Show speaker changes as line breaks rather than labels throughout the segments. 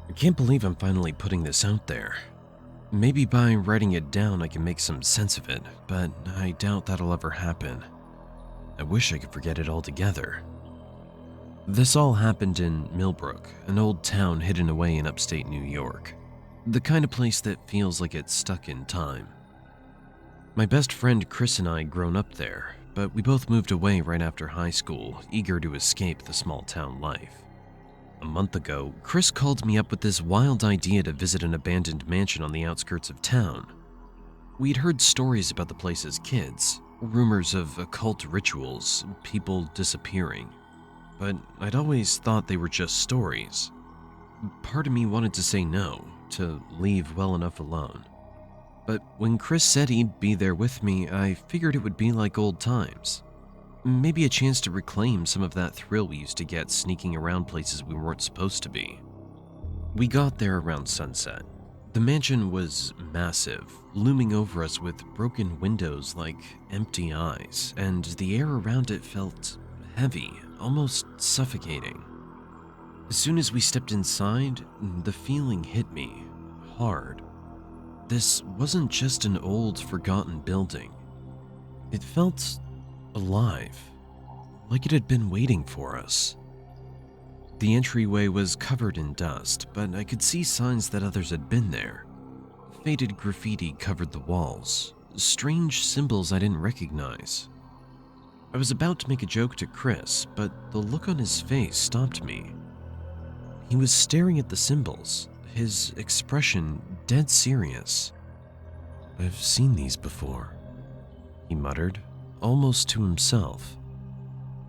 I can't believe I'm finally putting this out there. Maybe by writing it down I can make some sense of it, but I doubt that'll ever happen. I wish I could forget it altogether. This all happened in Millbrook, an old town hidden away in upstate New York. The kind of place that feels like it's stuck in time. My best friend Chris and I had grown up there, but we both moved away right after high school, eager to escape the small town life. A month ago, Chris called me up with this wild idea to visit an abandoned mansion on the outskirts of town. We'd heard stories about the place as kids, rumors of occult rituals, people disappearing, but I'd always thought they were just stories. Part of me wanted to say no, to leave well enough alone. But when Chris said he'd be there with me, I figured it would be like old times. Maybe a chance to reclaim some of that thrill we used to get sneaking around places we weren't supposed to be. We got there around sunset. The mansion was massive, looming over us with broken windows like empty eyes, and the air around it felt heavy, almost suffocating. As soon as we stepped inside, the feeling hit me hard. This wasn't just an old, forgotten building. It felt alive, like it had been waiting for us. The entryway was covered in dust, but I could see signs that others had been there. Faded graffiti covered the walls, strange symbols I didn't recognize. I was about to make a joke to Chris, but the look on his face stopped me. He was staring at the symbols, his expression dead serious. "I've seen these before," he muttered, almost to himself.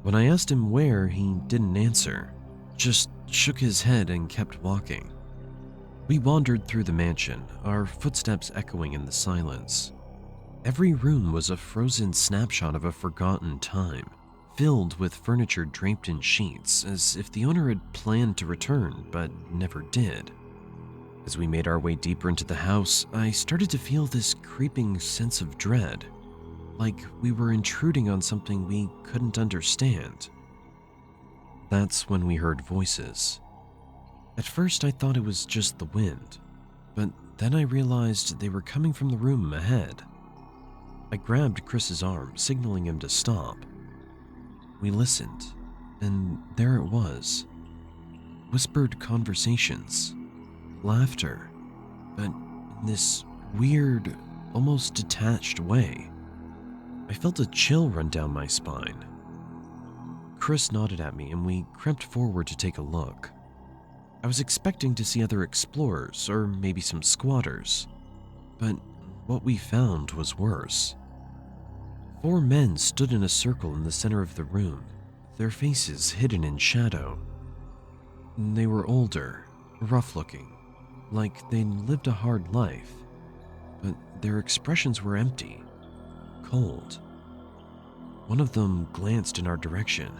When I asked him where, he didn't answer, just shook his head and kept walking. We wandered through the mansion, our footsteps echoing in the silence. Every room was a frozen snapshot of a forgotten time, filled with furniture draped in sheets, as if the owner had planned to return but never did. As we made our way deeper into the house, I started to feel this creeping sense of dread, like we were intruding on something we couldn't understand. That's when we heard voices. At first I thought it was just the wind, but then I realized they were coming from the room ahead. I grabbed Chris's arm, signaling him to stop. We listened, and there it was. Whispered conversations, laughter, but in this weird, almost detached way. I felt a chill run down my spine. Chris nodded at me and we crept forward to take a look. I was expecting to see other explorers or maybe some squatters, but what we found was worse. 4 men stood in a circle in the center of the room, their faces hidden in shadow. They were older, rough-looking, like they'd lived a hard life, but their expressions were empty, cold. One of them glanced in our direction,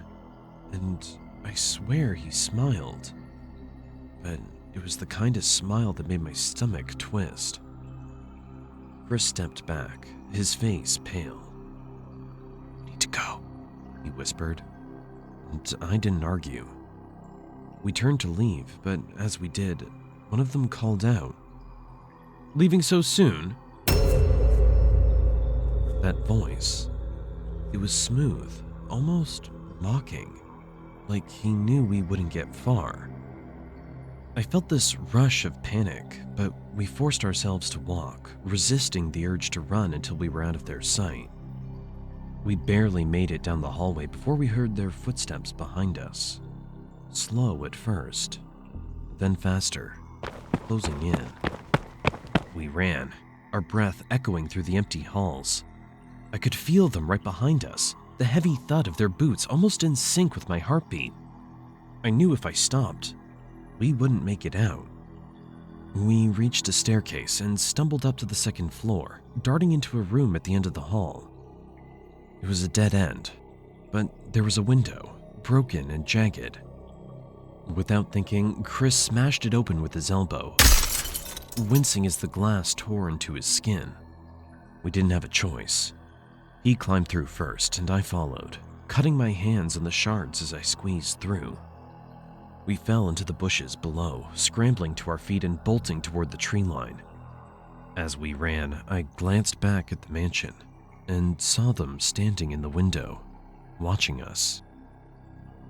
and I swear he smiled, but it was the kind of smile that made my stomach twist. Chris stepped back, his face pale. "We need to go," he whispered, and I didn't argue. We turned to leave, but as we did, one of them called out, "Leaving so soon?" That voice, it was smooth, almost mocking, like he knew we wouldn't get far. I felt this rush of panic, but we forced ourselves to walk, resisting the urge to run until we were out of their sight. We barely made it down the hallway before we heard their footsteps behind us. Slow at first, then faster, closing in. We ran, our breath echoing through the empty halls. I could feel them right behind us, the heavy thud of their boots almost in sync with my heartbeat. I knew if I stopped, we wouldn't make it out. We reached a staircase and stumbled up to the 2nd floor, darting into a room at the end of the hall. It was a dead end, but there was a window, broken and jagged. Without thinking, Chris smashed it open with his elbow, wincing as the glass tore into his skin. We didn't have a choice. He climbed through first, and I followed, cutting my hands on the shards as I squeezed through. We fell into the bushes below, scrambling to our feet and bolting toward the tree line. As we ran, I glanced back at the mansion and saw them standing in the window, watching us.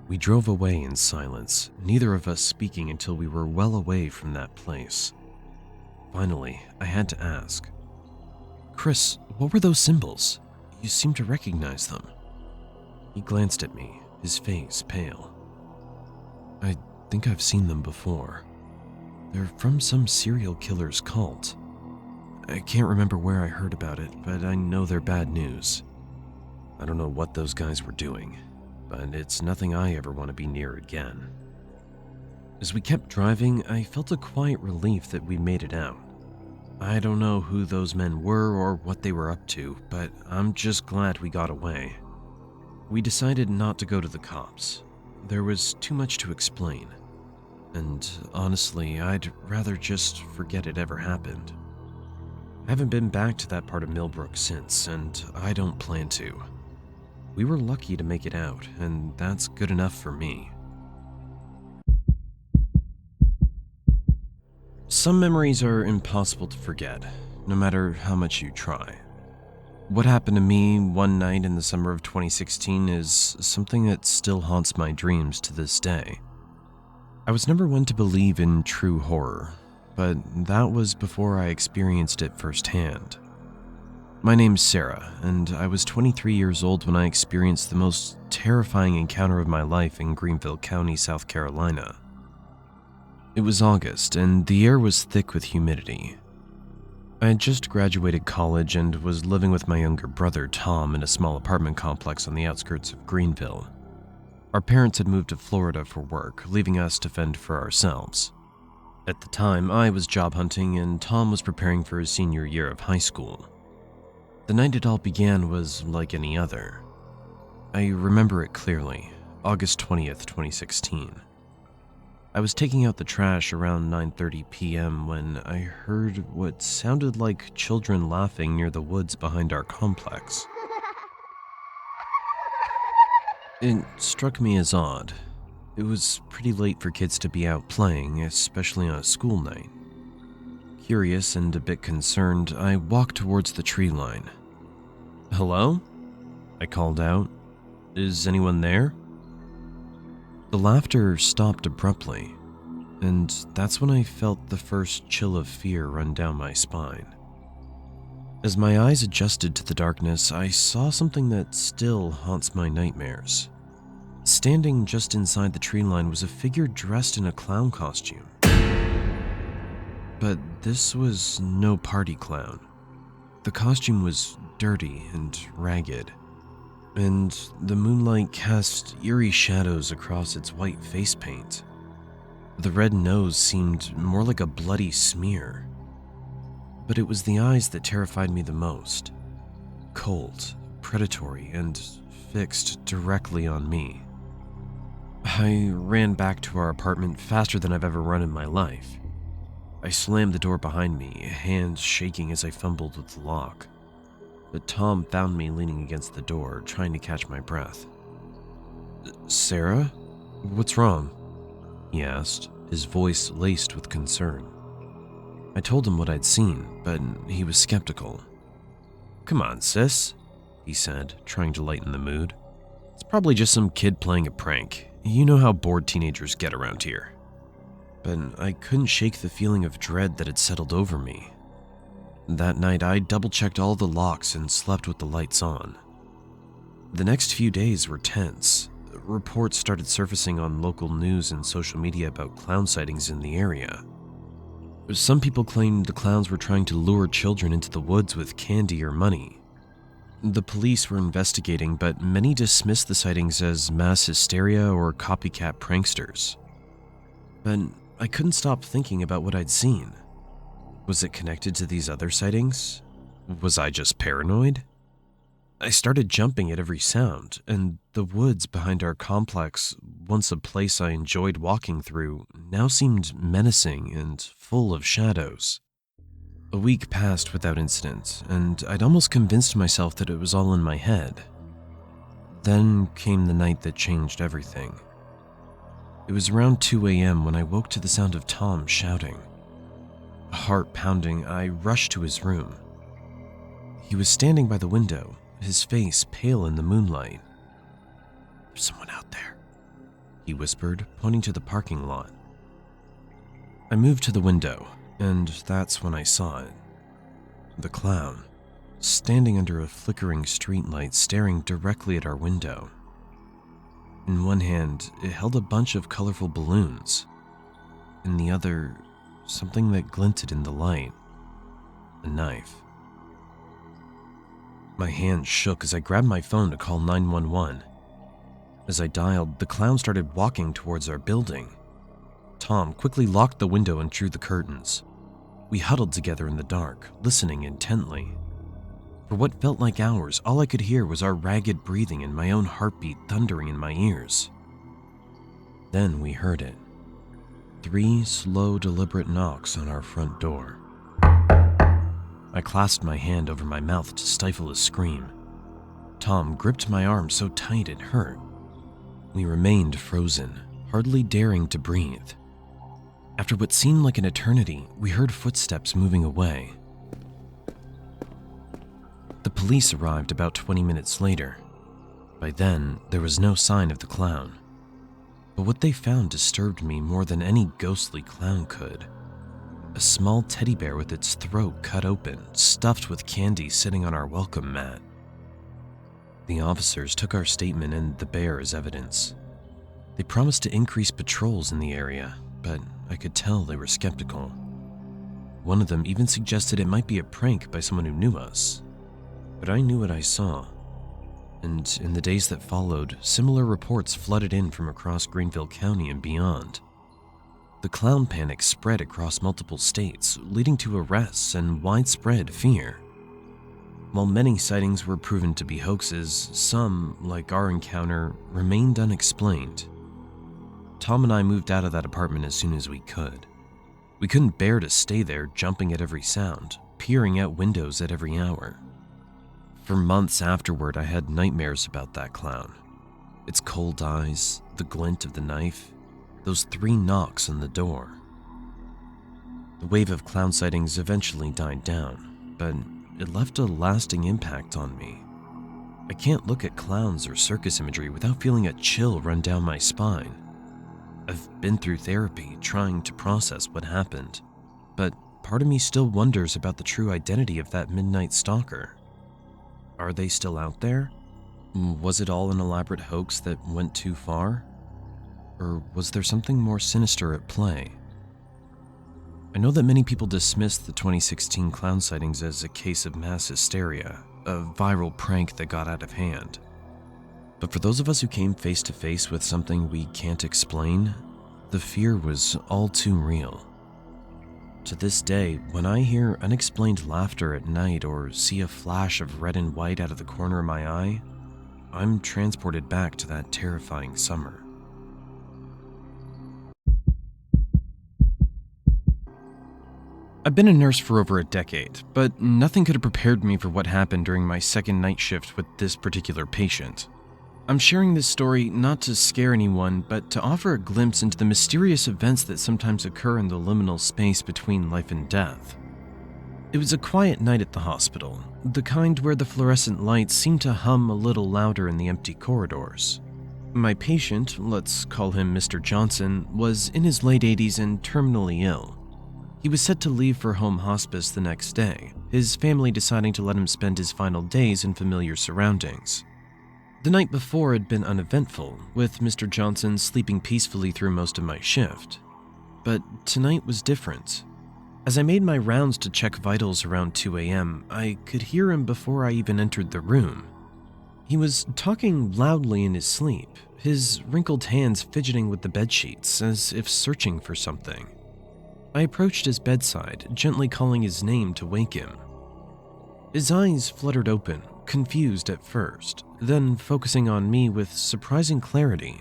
We drove away in silence, neither of us speaking until we were well away from that place. Finally, I had to ask, "Chris, what were those symbols? You seem to recognize them." He glanced at me, his face pale. "I think I've seen them before. They're from some serial killer's cult. I can't remember where I heard about it, but I know they're bad news. I don't know what those guys were doing, but it's nothing I ever want to be near again." As we kept driving, I felt a quiet relief that we made it out. I don't know who those men were or what they were up to, but I'm just glad we got away. We decided not to go to the cops. There was too much to explain, and honestly, I'd rather just forget it ever happened. I haven't been back to that part of Millbrook since, and I don't plan to. We were lucky to make it out, and that's good enough for me. Some memories are impossible to forget, no matter how much you try. What happened to me one night in the summer of 2016 is something that still haunts my dreams to this day. I was never one to believe in true horror, but that was before I experienced it firsthand. My name's Sarah, and I was 23 years old when I experienced the most terrifying encounter of my life in Greenville County, South Carolina. It was August, and the air was thick with humidity. I had just graduated college and was living with my younger brother, Tom, in a small apartment complex on the outskirts of Greenville. Our parents had moved to Florida for work, leaving us to fend for ourselves. At the time, I was job hunting and Tom was preparing for his senior year of high school. The night it all began was like any other. I remember it clearly, August 20th, 2016. I was taking out the trash around 9:30 p.m. when I heard what sounded like children laughing near the woods behind our complex. It struck me as odd. It was pretty late for kids to be out playing, especially on a school night. Curious and a bit concerned, I walked towards the tree line. "Hello?" I called out. "Is anyone there?" The laughter stopped abruptly, and that's when I felt the first chill of fear run down my spine. As my eyes adjusted to the darkness, I saw something that still haunts my nightmares. Standing just inside the tree line was a figure dressed in a clown costume. But this was no party clown. The costume was dirty and ragged, and the moonlight cast eerie shadows across its white face paint. The red nose seemed more like a bloody smear. But it was the eyes that terrified me the most. Cold, predatory, and fixed directly on me. I ran back to our apartment faster than I've ever run in my life. I slammed the door behind me, hands shaking as I fumbled with the lock. But Tom found me leaning against the door, trying to catch my breath. "Sarah? What's wrong?" he asked, his voice laced with concern. I told him what I'd seen, but he was skeptical. "Come on, sis," he said, trying to lighten the mood. "It's probably just some kid playing a prank. You know how bored teenagers get around here." But I couldn't shake the feeling of dread that had settled over me. That night, I double-checked all the locks and slept with the lights on. The next few days were tense. Reports started surfacing on local news and social media about clown sightings in the area. Some people claimed the clowns were trying to lure children into the woods with candy or money. The police were investigating, but many dismissed the sightings as mass hysteria or copycat pranksters. But I couldn't stop thinking about what I'd seen. Was it connected to these other sightings? Was I just paranoid? I started jumping at every sound, and the woods behind our complex, once a place I enjoyed walking through, now seemed menacing and full of shadows. A week passed without incident, and I'd almost convinced myself that it was all in my head. Then came the night that changed everything. It was around 2 a.m. when I woke to the sound of Tom shouting. Heart pounding, I rushed to his room. He was standing by the window, his face pale in the moonlight. "There's someone out there," he whispered, pointing to the parking lot. I moved to the window, and that's when I saw it. The clown, standing under a flickering streetlight, staring directly at our window. In one hand, it held a bunch of colorful balloons. In the other, something that glinted in the light. A knife. My hand shook as I grabbed my phone to call 911. As I dialed, the clown started walking towards our building. Tom quickly locked the window and drew the curtains. We huddled together in the dark, listening intently. For what felt like hours, all I could hear was our ragged breathing and my own heartbeat thundering in my ears. Then we heard it. 3 slow, deliberate knocks on our front door. I clasped my hand over my mouth to stifle a scream. Tom gripped my arm so tight it hurt. We remained frozen, hardly daring to breathe. After what seemed like an eternity, we heard footsteps moving away. The police arrived about 20 minutes later. By then, there was no sign of the clown. But what they found disturbed me more than any ghostly clown could. A small teddy bear with its throat cut open, stuffed with candy sitting on our welcome mat. The officers took our statement and the bear as evidence. They promised to increase patrols in the area, but I could tell they were skeptical. One of them even suggested it might be a prank by someone who knew us. But I knew what I saw. And in the days that followed, similar reports flooded in from across Greenville County and beyond. The clown panic spread across multiple states, leading to arrests and widespread fear. While many sightings were proven to be hoaxes, some, like our encounter, remained unexplained. Tom and I moved out of that apartment as soon as we could. We couldn't bear to stay there, jumping at every sound, peering out windows at every hour. For months afterward, I had nightmares about that clown. Its cold eyes, the glint of the knife, those 3 knocks on the door. The wave of clown sightings eventually died down, but it left a lasting impact on me. I can't look at clowns or circus imagery without feeling a chill run down my spine. I've been through therapy trying to process what happened, but part of me still wonders about the true identity of that midnight stalker. Are they still out there? Was it all an elaborate hoax that went too far? Or was there something more sinister at play? I know that many people dismissed the 2016 clown sightings as a case of mass hysteria, a viral prank that got out of hand. But for those of us who came face to face with something we can't explain, the fear was all too real. To this day, when I hear unexplained laughter at night or see a flash of red and white out of the corner of my eye, I'm transported back to that terrifying summer. I've been a nurse for over a decade, but nothing could have prepared me for what happened during my second night shift with this particular patient. I'm sharing this story not to scare anyone, but to offer a glimpse into the mysterious events that sometimes occur in the liminal space between life and death. It was a quiet night at the hospital, the kind where the fluorescent lights seemed to hum a little louder in the empty corridors. My patient, let's call him Mr. Johnson, was in his late 80s and terminally ill. He was set to leave for home hospice the next day, his family deciding to let him spend his final days in familiar surroundings. The night before had been uneventful, with Mr. Johnson sleeping peacefully through most of my shift. But tonight was different. As I made my rounds to check vitals around 2 a.m., I could hear him before I even entered the room. He was talking loudly in his sleep, his wrinkled hands fidgeting with the bedsheets as if searching for something. I approached his bedside, gently calling his name to wake him. His eyes fluttered open, confused at first, then focusing on me with surprising clarity.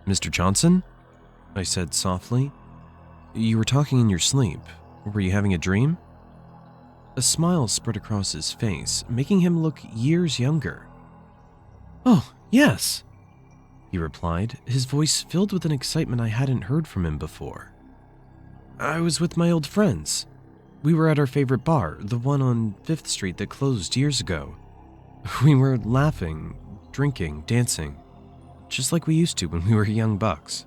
"Mr. Johnson?" I said softly. "You were talking in your sleep. Were you having a dream?" A smile spread across his face, making him look years younger. "Oh, yes." he replied, his voice filled with an excitement I hadn't heard from him before. I was with my old friends. We were at our favorite bar, the one on 5th Street that closed years ago. We were laughing, drinking, dancing, just like we used to when we were young bucks.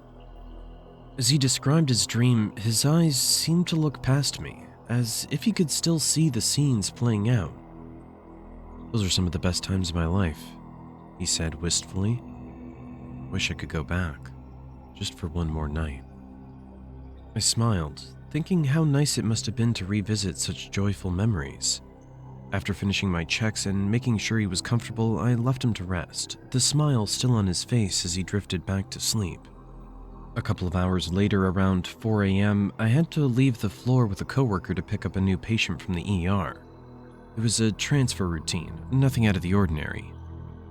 As he described his dream, his eyes seemed to look past me, as if he could still see the scenes playing out. Those are some of the best times of my life, he said wistfully. Wish I could go back, just for one more night. I smiled, thinking how nice it must have been to revisit such joyful memories. After finishing my checks and making sure he was comfortable, I left him to rest, the smile still on his face as he drifted back to sleep. A couple of hours later, around 4 a.m., I had to leave the floor with a coworker to pick up a new patient from the ER. It was a transfer routine, nothing out of the ordinary.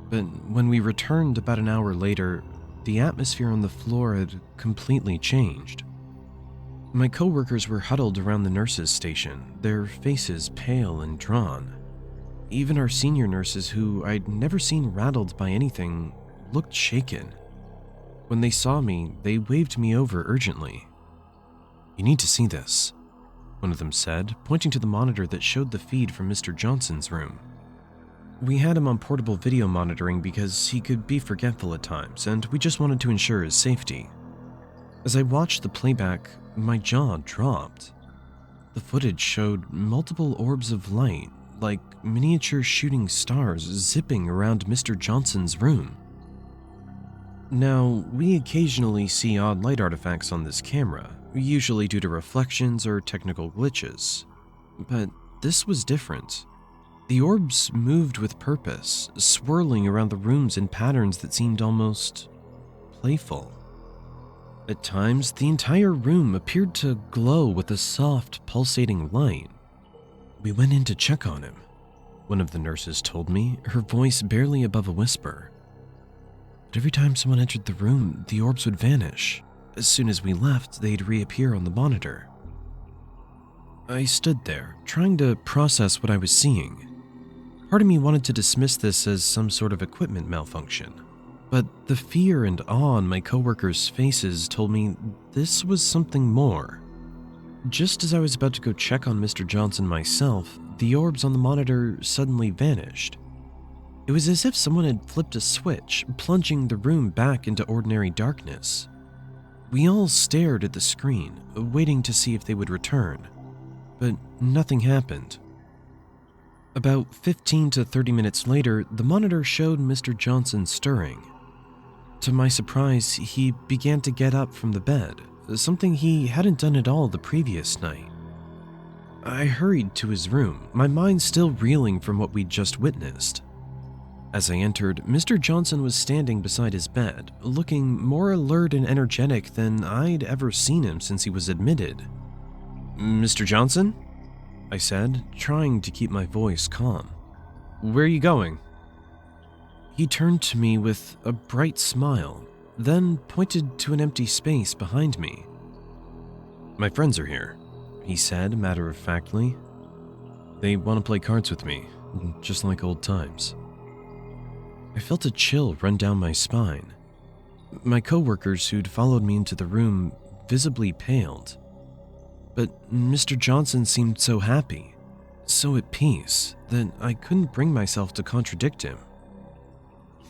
But when we returned about an hour later, the atmosphere on the floor had completely changed. My coworkers were huddled around the nurses' station, their faces pale and drawn. Even our senior nurses, who I'd never seen rattled by anything, looked shaken. When they saw me, they waved me over urgently. "You need to see this," one of them said, pointing to the monitor that showed the feed from Mr. Johnson's room. We had him on portable video monitoring because he could be forgetful at times, and we just wanted to ensure his safety. As I watched the playback, my jaw dropped. The footage showed multiple orbs of light, like miniature shooting stars zipping around Mr. Johnson's room. Now, we occasionally see odd light artifacts on this camera, usually due to reflections or technical glitches. But this was different. The orbs moved with purpose, swirling around the rooms in patterns that seemed almost playful. At times, the entire room appeared to glow with a soft, pulsating light. "We went in to check on him," one of the nurses told me, her voice barely above a whisper. "But every time someone entered the room, the orbs would vanish. As soon as we left, they'd reappear on the monitor." I stood there, trying to process what I was seeing. Part of me wanted to dismiss this as some sort of equipment malfunction, but the fear and awe on my coworkers' faces told me this was something more. Just as I was about to go check on Mr. Johnson myself, the orbs on the monitor suddenly vanished. It was as if someone had flipped a switch, plunging the room back into ordinary darkness. We all stared at the screen, waiting to see if they would return, but nothing happened. About 15 to 30 minutes later, the monitor showed Mr. Johnson stirring. To my surprise, he began to get up from the bed, something he hadn't done at all the previous night. I hurried to his room, my mind still reeling from what we'd just witnessed. As I entered, Mr. Johnson was standing beside his bed, looking more alert and energetic than I'd ever seen him since he was admitted. "Mr. Johnson?" I said, trying to keep my voice calm. "Where are you going?" He turned to me with a bright smile, then pointed to an empty space behind me. "My friends are here," he said matter-of-factly. "They want to play cards with me, just like old times." I felt a chill run down my spine. My coworkers who'd followed me into the room visibly paled. But Mr. Johnson seemed so happy, so at peace, that I couldn't bring myself to contradict him.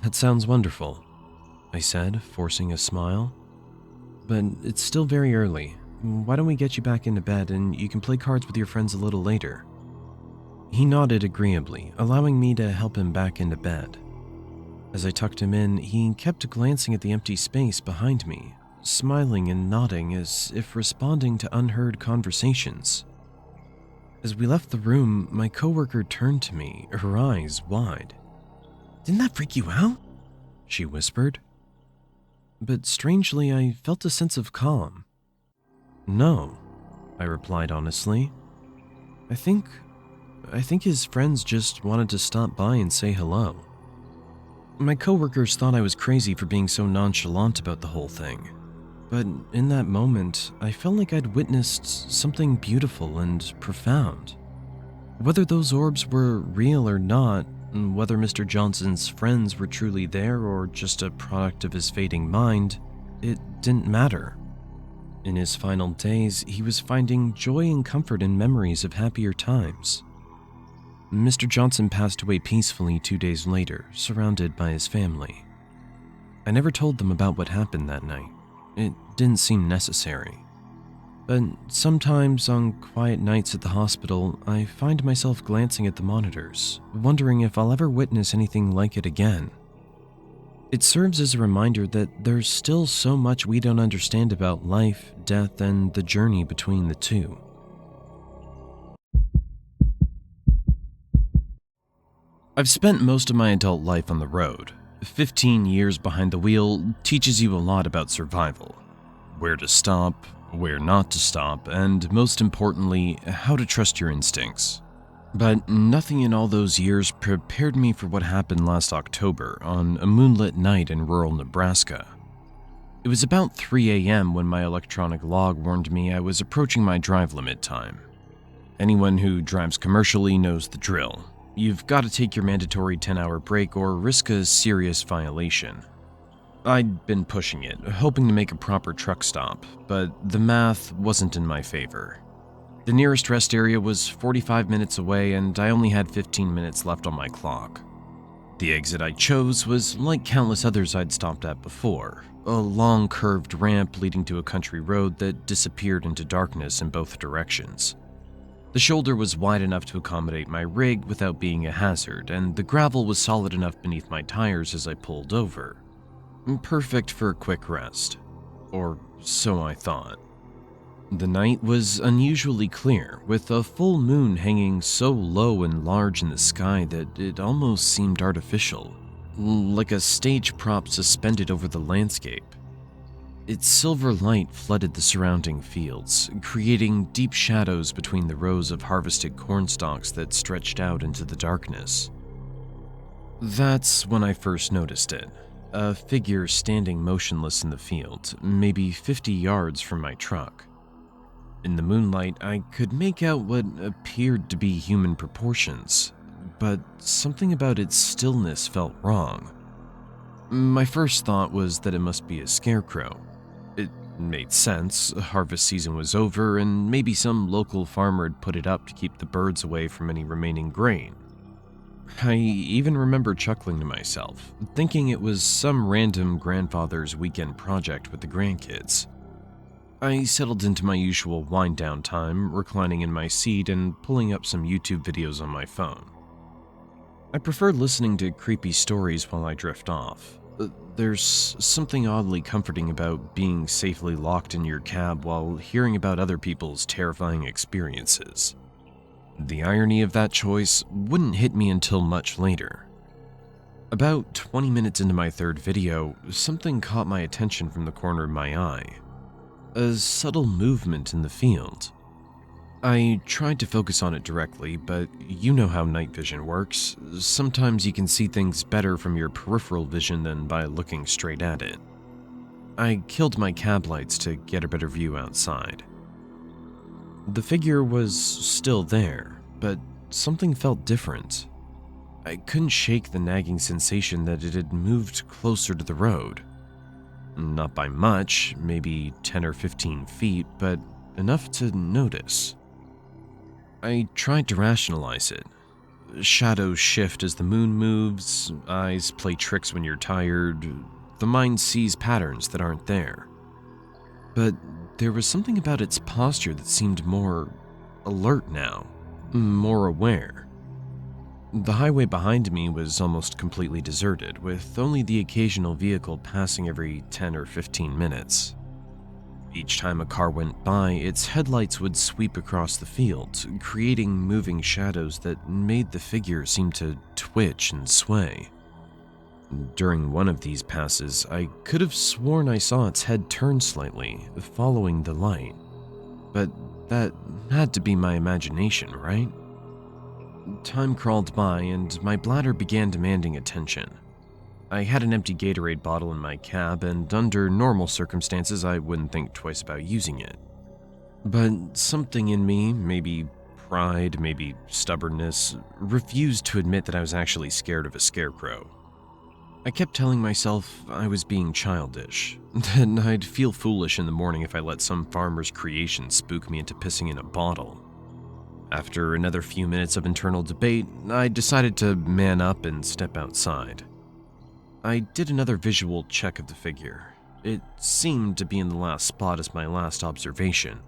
"That sounds wonderful," I said, forcing a smile. "But it's still very early. Why don't we get you back into bed and you can play cards with your friends a little later?" He nodded agreeably, allowing me to help him back into bed. As I tucked him in, he kept glancing at the empty space behind me, smiling and nodding as if responding to unheard conversations. As we left the room, my coworker turned to me, her eyes wide. "Didn't that freak you out?" she whispered. But strangely, I felt a sense of calm. "No," I replied honestly. I think his friends just wanted to stop by and say hello." My coworkers thought I was crazy for being so nonchalant about the whole thing. But in that moment, I felt like I'd witnessed something beautiful and profound. Whether those orbs were real or not, Whether Mr. Johnson's friends were truly there or just a product of his fading mind, it didn't matter. In his final days, he was finding joy and comfort in memories of happier times. Mr. Johnson passed away peacefully 2 days later, surrounded by his family. I never told them about what happened that night. It didn't seem necessary. But sometimes on quiet nights at the hospital, I find myself glancing at the monitors, wondering if I'll ever witness anything like it again. It serves as a reminder that there's still so much we don't understand about life, death, and the journey between the two. I've spent most of my adult life on the road. 15 years behind the wheel teaches you a lot about survival. Where to stop, where not to stop, and most importantly, how to trust your instincts. But nothing in all those years prepared me for what happened last October on a moonlit night in rural Nebraska. It was about 3 a.m. when my electronic log warned me I was approaching my drive limit time. Anyone who drives commercially knows the drill. You've got to take your mandatory 10-hour break or risk a serious violation. I'd been pushing it, hoping to make a proper truck stop, but the math wasn't in my favor. The nearest rest area was 45 minutes away and I only had 15 minutes left on my clock. The exit I chose was like countless others I'd stopped at before, a long curved ramp leading to a country road that disappeared into darkness in both directions. The shoulder was wide enough to accommodate my rig without being a hazard, and the gravel was solid enough beneath my tires as I pulled over. Perfect for a quick rest. Or so I thought. The night was unusually clear, with a full moon hanging so low and large in the sky that it almost seemed artificial, like a stage prop suspended over the landscape. Its silver light flooded the surrounding fields, creating deep shadows between the rows of harvested corn stalks that stretched out into the darkness. That's when I first noticed it. A figure standing motionless in the field, maybe 50 yards from my truck. In the moonlight, I could make out what appeared to be human proportions, but something about its stillness felt wrong. My first thought was that it must be a scarecrow. It made sense. Harvest season was over, and maybe some local farmer had put it up to keep the birds away from any remaining grain. I even remember chuckling to myself, thinking it was some random grandfather's weekend project with the grandkids. I settled into my usual wind-down time, reclining in my seat and pulling up some YouTube videos on my phone. I prefer listening to creepy stories while I drift off. There's something oddly comforting about being safely locked in your cab while hearing about other people's terrifying experiences. The irony of that choice wouldn't hit me until much later. About 20 minutes into my third video, something caught my attention from the corner of my eye. A subtle movement in the field. I tried to focus on it directly, but you know how night vision works. Sometimes you can see things better from your peripheral vision than by looking straight at it. I killed my cab lights to get a better view outside. The figure was still there, but something felt different. I couldn't shake the nagging sensation that it had moved closer to the road. Not by much, maybe 10 or 15 feet, but enough to notice. I tried to rationalize it. Shadows shift as the moon moves, eyes play tricks when you're tired, the mind sees patterns that aren't there. But there was something about its posture that seemed more alert now, more aware. The highway behind me was almost completely deserted, with only the occasional vehicle passing every 10 or 15 minutes. Each time a car went by, its headlights would sweep across the field, creating moving shadows that made the figure seem to twitch and sway. During one of these passes, I could have sworn I saw its head turn slightly, following the light. But that had to be my imagination, right? Time crawled by, and my bladder began demanding attention. I had an empty Gatorade bottle in my cab, and under normal circumstances, I wouldn't think twice about using it. But something in me, maybe pride, maybe stubbornness, refused to admit that I was actually scared of a scarecrow. I kept telling myself I was being childish, that I'd feel foolish in the morning if I let some farmer's creation spook me into pissing in a bottle. After another few minutes of internal debate, I decided to man up and step outside. I did another visual check of the figure. It seemed to be in the last spot as my last observation.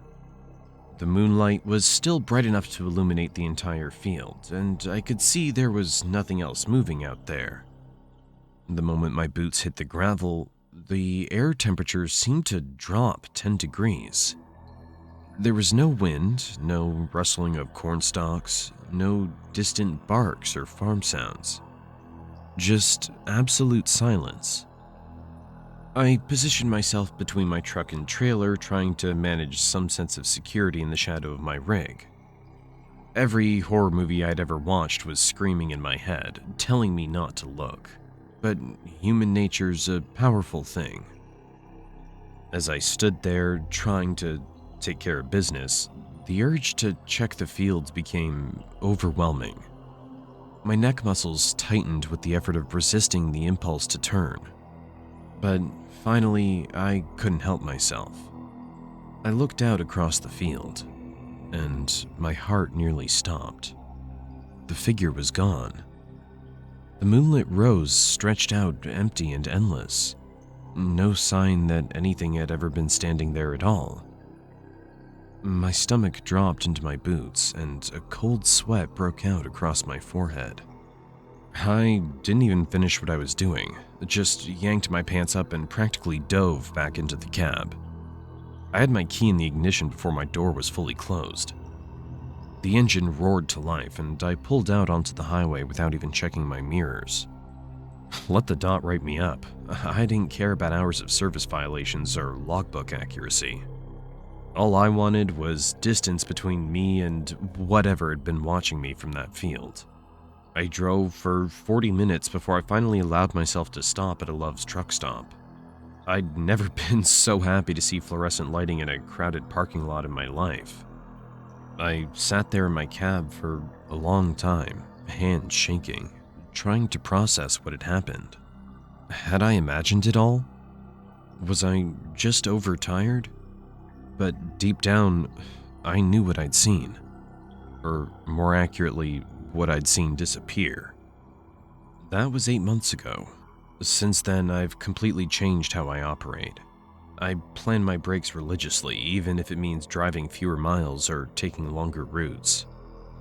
The moonlight was still bright enough to illuminate the entire field, and I could see there was nothing else moving out there. The moment my boots hit the gravel, the air temperature seemed to drop 10 degrees. There was no wind, no rustling of corn stalks, no distant barks or farm sounds. Just absolute silence. I positioned myself between my truck and trailer, trying to manage some sense of security in the shadow of my rig. Every horror movie I'd ever watched was screaming in my head, telling me not to look. But human nature's a powerful thing. As I stood there, trying to take care of business, the urge to check the fields became overwhelming. My neck muscles tightened with the effort of resisting the impulse to turn. But finally, I couldn't help myself. I looked out across the field, and my heart nearly stopped. The figure was gone. The moonlit rose stretched out empty and endless. No sign that anything had ever been standing there at all. My stomach dropped into my boots, and a cold sweat broke out across my forehead. I didn't even finish what I was doing, just yanked my pants up and practically dove back into the cab. I had my key in the ignition before my door was fully closed. The engine roared to life, and I pulled out onto the highway without even checking my mirrors. Let the dot write me up. I didn't care about hours of service violations or logbook accuracy. All I wanted was distance between me and whatever had been watching me from that field. I drove for 40 minutes before I finally allowed myself to stop at a Love's truck stop. I'd never been so happy to see fluorescent lighting in a crowded parking lot in my life. I sat there in my cab for a long time, hands shaking, trying to process what had happened. Had I imagined it all? Was I just overtired? But deep down, I knew what I'd seen. Or more accurately, what I'd seen disappear. That was 8 months ago. Since then, I've completely changed how I operate. I plan my breaks religiously, even if it means driving fewer miles or taking longer routes.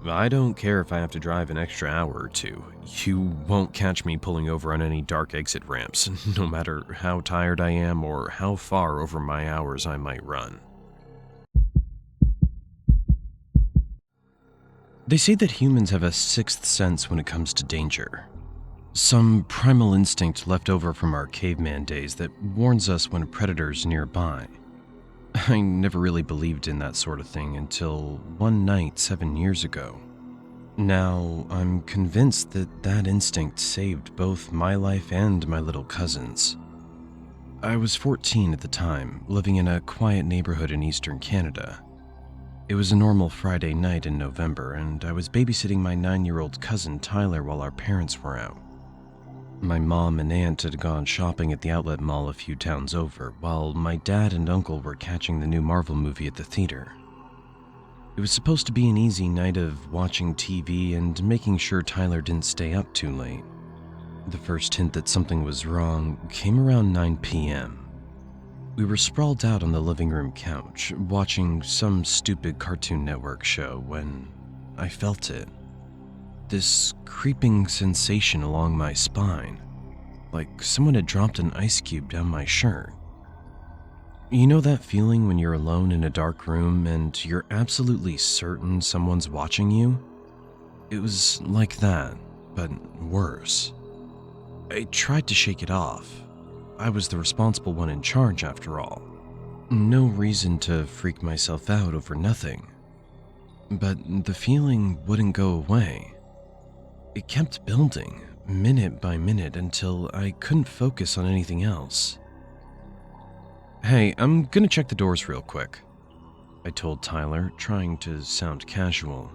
I don't care if I have to drive an extra hour or two. You won't catch me pulling over on any dark exit ramps, no matter how tired I am or how far over my hours I might run. They say that humans have a sixth sense when it comes to danger. Some primal instinct left over from our caveman days that warns us when a predator's nearby. I never really believed in that sort of thing until one night 7 years ago. Now, I'm convinced that that instinct saved both my life and my little cousin's. I was 14 at the time, living in a quiet neighborhood in eastern Canada. It was a normal Friday night in November, and I was babysitting my 9-year-old cousin Tyler while our parents were out. My mom and aunt had gone shopping at the outlet mall a few towns over, while my dad and uncle were catching the new Marvel movie at the theater. It was supposed to be an easy night of watching TV and making sure Tyler didn't stay up too late. The first hint that something was wrong came around 9 p.m. We were sprawled out on the living room couch, watching some stupid Cartoon Network show when I felt it. This creeping sensation along my spine, like someone had dropped an ice cube down my shirt. You know that feeling when you're alone in a dark room and you're absolutely certain someone's watching you? It was like that, but worse. I tried to shake it off. I was the responsible one in charge after all. No reason to freak myself out over nothing. But the feeling wouldn't go away. It kept building, minute by minute, until I couldn't focus on anything else. "Hey, I'm gonna check the doors real quick," I told Tyler, trying to sound casual.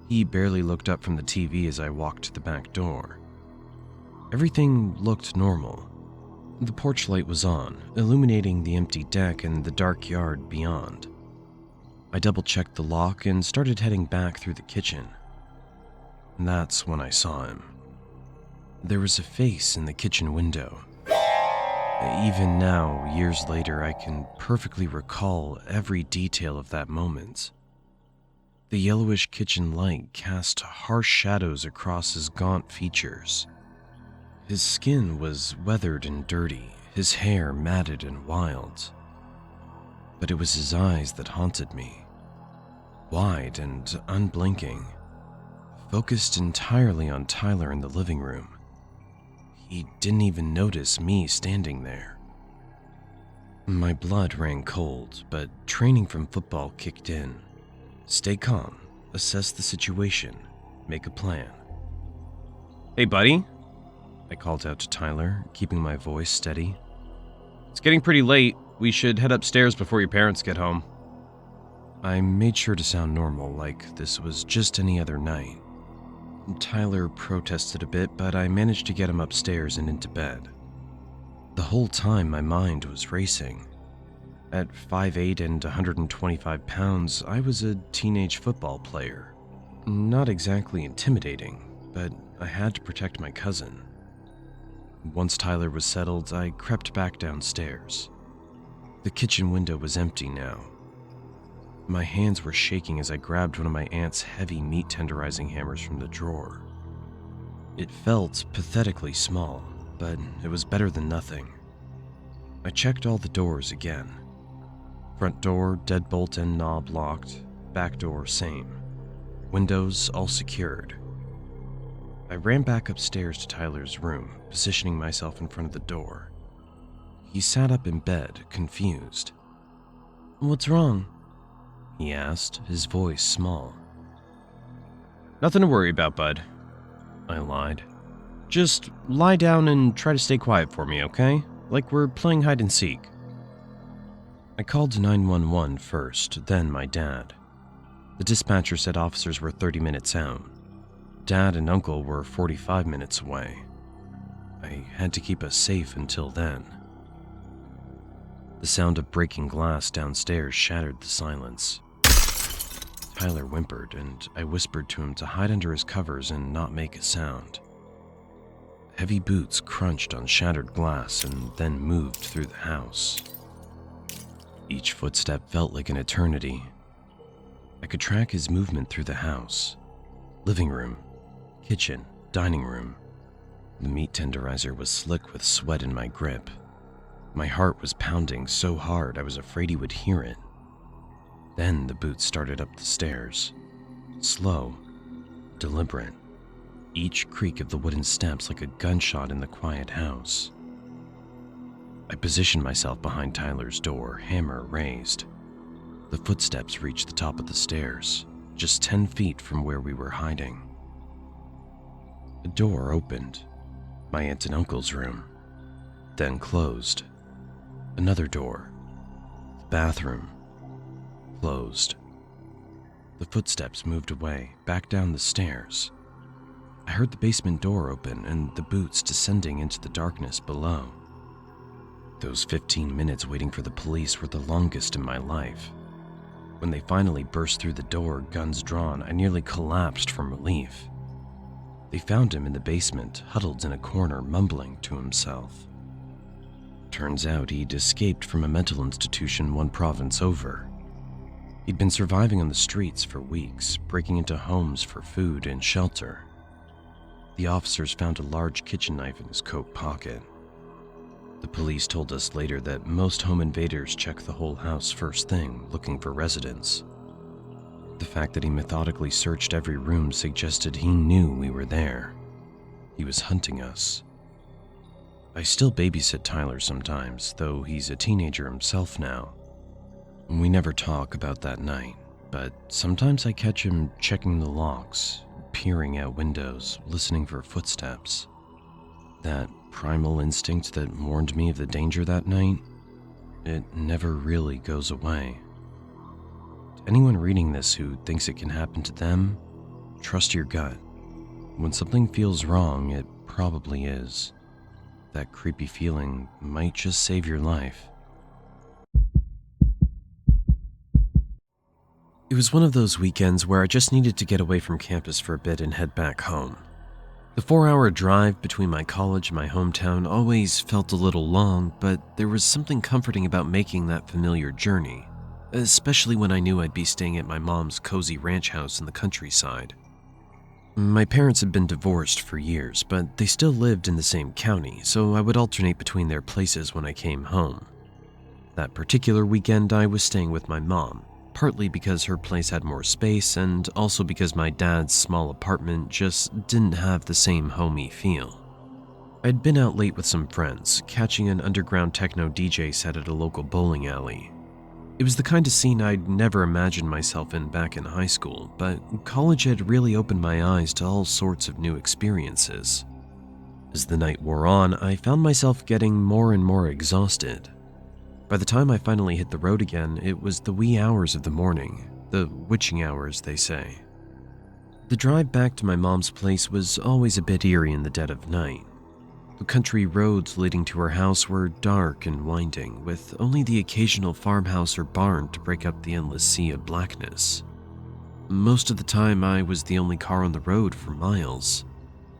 He barely looked up from the TV as I walked to the back door. Everything looked normal. The porch light was on, illuminating the empty deck and the dark yard beyond. I double-checked the lock and started heading back through the kitchen. That's when I saw him. There was a face in the kitchen window. Even now, years later, I can perfectly recall every detail of that moment. The yellowish kitchen light cast harsh shadows across his gaunt features. His skin was weathered and dirty, his hair matted and wild. But it was his eyes that haunted me. Wide and unblinking, focused entirely on Tyler in the living room. He didn't even notice me standing there. My blood ran cold, but training from football kicked in. Stay calm, assess the situation, make a plan. "Hey, buddy," I called out to Tyler, keeping my voice steady. "It's getting pretty late. We should head upstairs before your parents get home." I made sure to sound normal, like this was just any other night. Tyler protested a bit, but I managed to get him upstairs and into bed. The whole time my mind was racing. At 5'8" and 125 pounds, I was a teenage football player. Not exactly intimidating, but I had to protect my cousin. Once Tyler was settled, I crept back downstairs. The kitchen window was empty now. My hands were shaking as I grabbed one of my aunt's heavy meat tenderizing hammers from the drawer. It felt pathetically small, but it was better than nothing. I checked all the doors again. Front door, deadbolt and knob locked. Back door, same. Windows all secured. I ran back upstairs to Tyler's room, positioning myself in front of the door. He sat up in bed, confused. "What's wrong?" he asked, his voice small. "Nothing to worry about, bud," I lied. "Just lie down and try to stay quiet for me, okay? Like we're playing hide and seek." I called 911 first, then my dad. The dispatcher said officers were 30 minutes out. Dad and Uncle were 45 minutes away. I had to keep us safe until then. The sound of breaking glass downstairs shattered the silence. Tyler whimpered, and I whispered to him to hide under his covers and not make a sound. Heavy boots crunched on shattered glass and then moved through the house. Each footstep felt like an eternity. I could track his movement through the house. Living room, kitchen, dining room. The meat tenderizer was slick with sweat in my grip. My heart was pounding so hard I was afraid he would hear it. Then the boots started up the stairs. Slow, deliberate. Each creak of the wooden steps like a gunshot in the quiet house. I positioned myself behind Tyler's door, hammer raised. The footsteps reached the top of the stairs, just 10 feet from where we were hiding. A door opened, my aunt and uncle's room, then closed. Another door, the bathroom, closed. The footsteps moved away, back down the stairs. I heard the basement door open and the boots descending into the darkness below. Those 15 minutes waiting for the police were the longest in my life. When they finally burst through the door, guns drawn, I nearly collapsed from relief. They found him in the basement, huddled in a corner, mumbling to himself. Turns out he'd escaped from a mental institution one province over. He'd been surviving on the streets for weeks, breaking into homes for food and shelter. The officers found a large kitchen knife in his coat pocket. The police told us later that most home invaders check the whole house first thing, looking for residents. The fact that he methodically searched every room suggested he knew we were there. He was hunting us. I still babysit Tyler sometimes, though he's a teenager himself now. We never talk about that night, but sometimes I catch him checking the locks, peering out windows, listening for footsteps. That primal instinct that warned me of the danger that night, it never really goes away. To anyone reading this who thinks it can happen to them, trust your gut. When something feels wrong, it probably is. That creepy feeling might just save your life. It was one of those weekends where I just needed to get away from campus for a bit and head back home. The 4-hour drive between my college and my hometown always felt a little long, but there was something comforting about making that familiar journey, especially when I knew I'd be staying at my mom's cozy ranch house in the countryside. My parents had been divorced for years, but they still lived in the same county, so I would alternate between their places when I came home. That particular weekend, I was staying with my mom, partly because her place had more space and also because my dad's small apartment just didn't have the same homey feel. I'd been out late with some friends, catching an underground techno DJ set at a local bowling alley. It was the kind of scene I'd never imagined myself in back in high school, but college had really opened my eyes to all sorts of new experiences. As the night wore on, I found myself getting more and more exhausted. By the time I finally hit the road again, it was the wee hours of the morning, the witching hours, they say. The drive back to my mom's place was always a bit eerie in the dead of night. The country roads leading to her house were dark and winding, with only the occasional farmhouse or barn to break up the endless sea of blackness. Most of the time, I was the only car on the road for miles.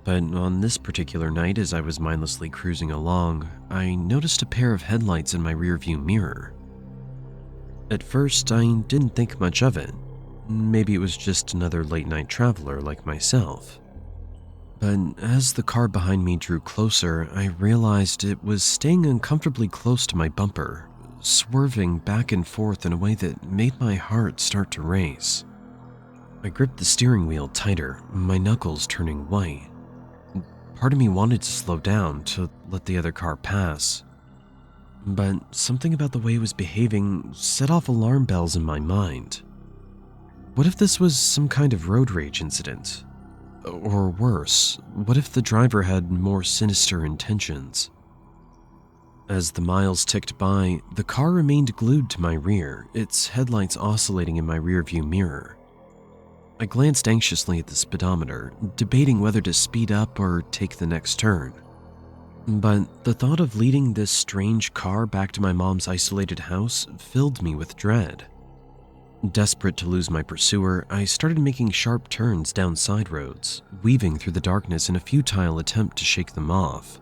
But on this particular night, as I was mindlessly cruising along, I noticed a pair of headlights in my rearview mirror. At first, I didn't think much of it. Maybe it was just another late-night traveler like myself. But as the car behind me drew closer, I realized it was staying uncomfortably close to my bumper, swerving back and forth in a way that made my heart start to race. I gripped the steering wheel tighter, my knuckles turning white. Part of me wanted to slow down to let the other car pass, but something about the way it was behaving set off alarm bells in my mind. What if this was some kind of road rage incident? Or worse, what if the driver had more sinister intentions? As the miles ticked by, the car remained glued to my rear, its headlights oscillating in my rearview mirror. I glanced anxiously at the speedometer, debating whether to speed up or take the next turn. But the thought of leading this strange car back to my mom's isolated house filled me with dread. Desperate to lose my pursuer, I started making sharp turns down side roads, weaving through the darkness in a futile attempt to shake them off.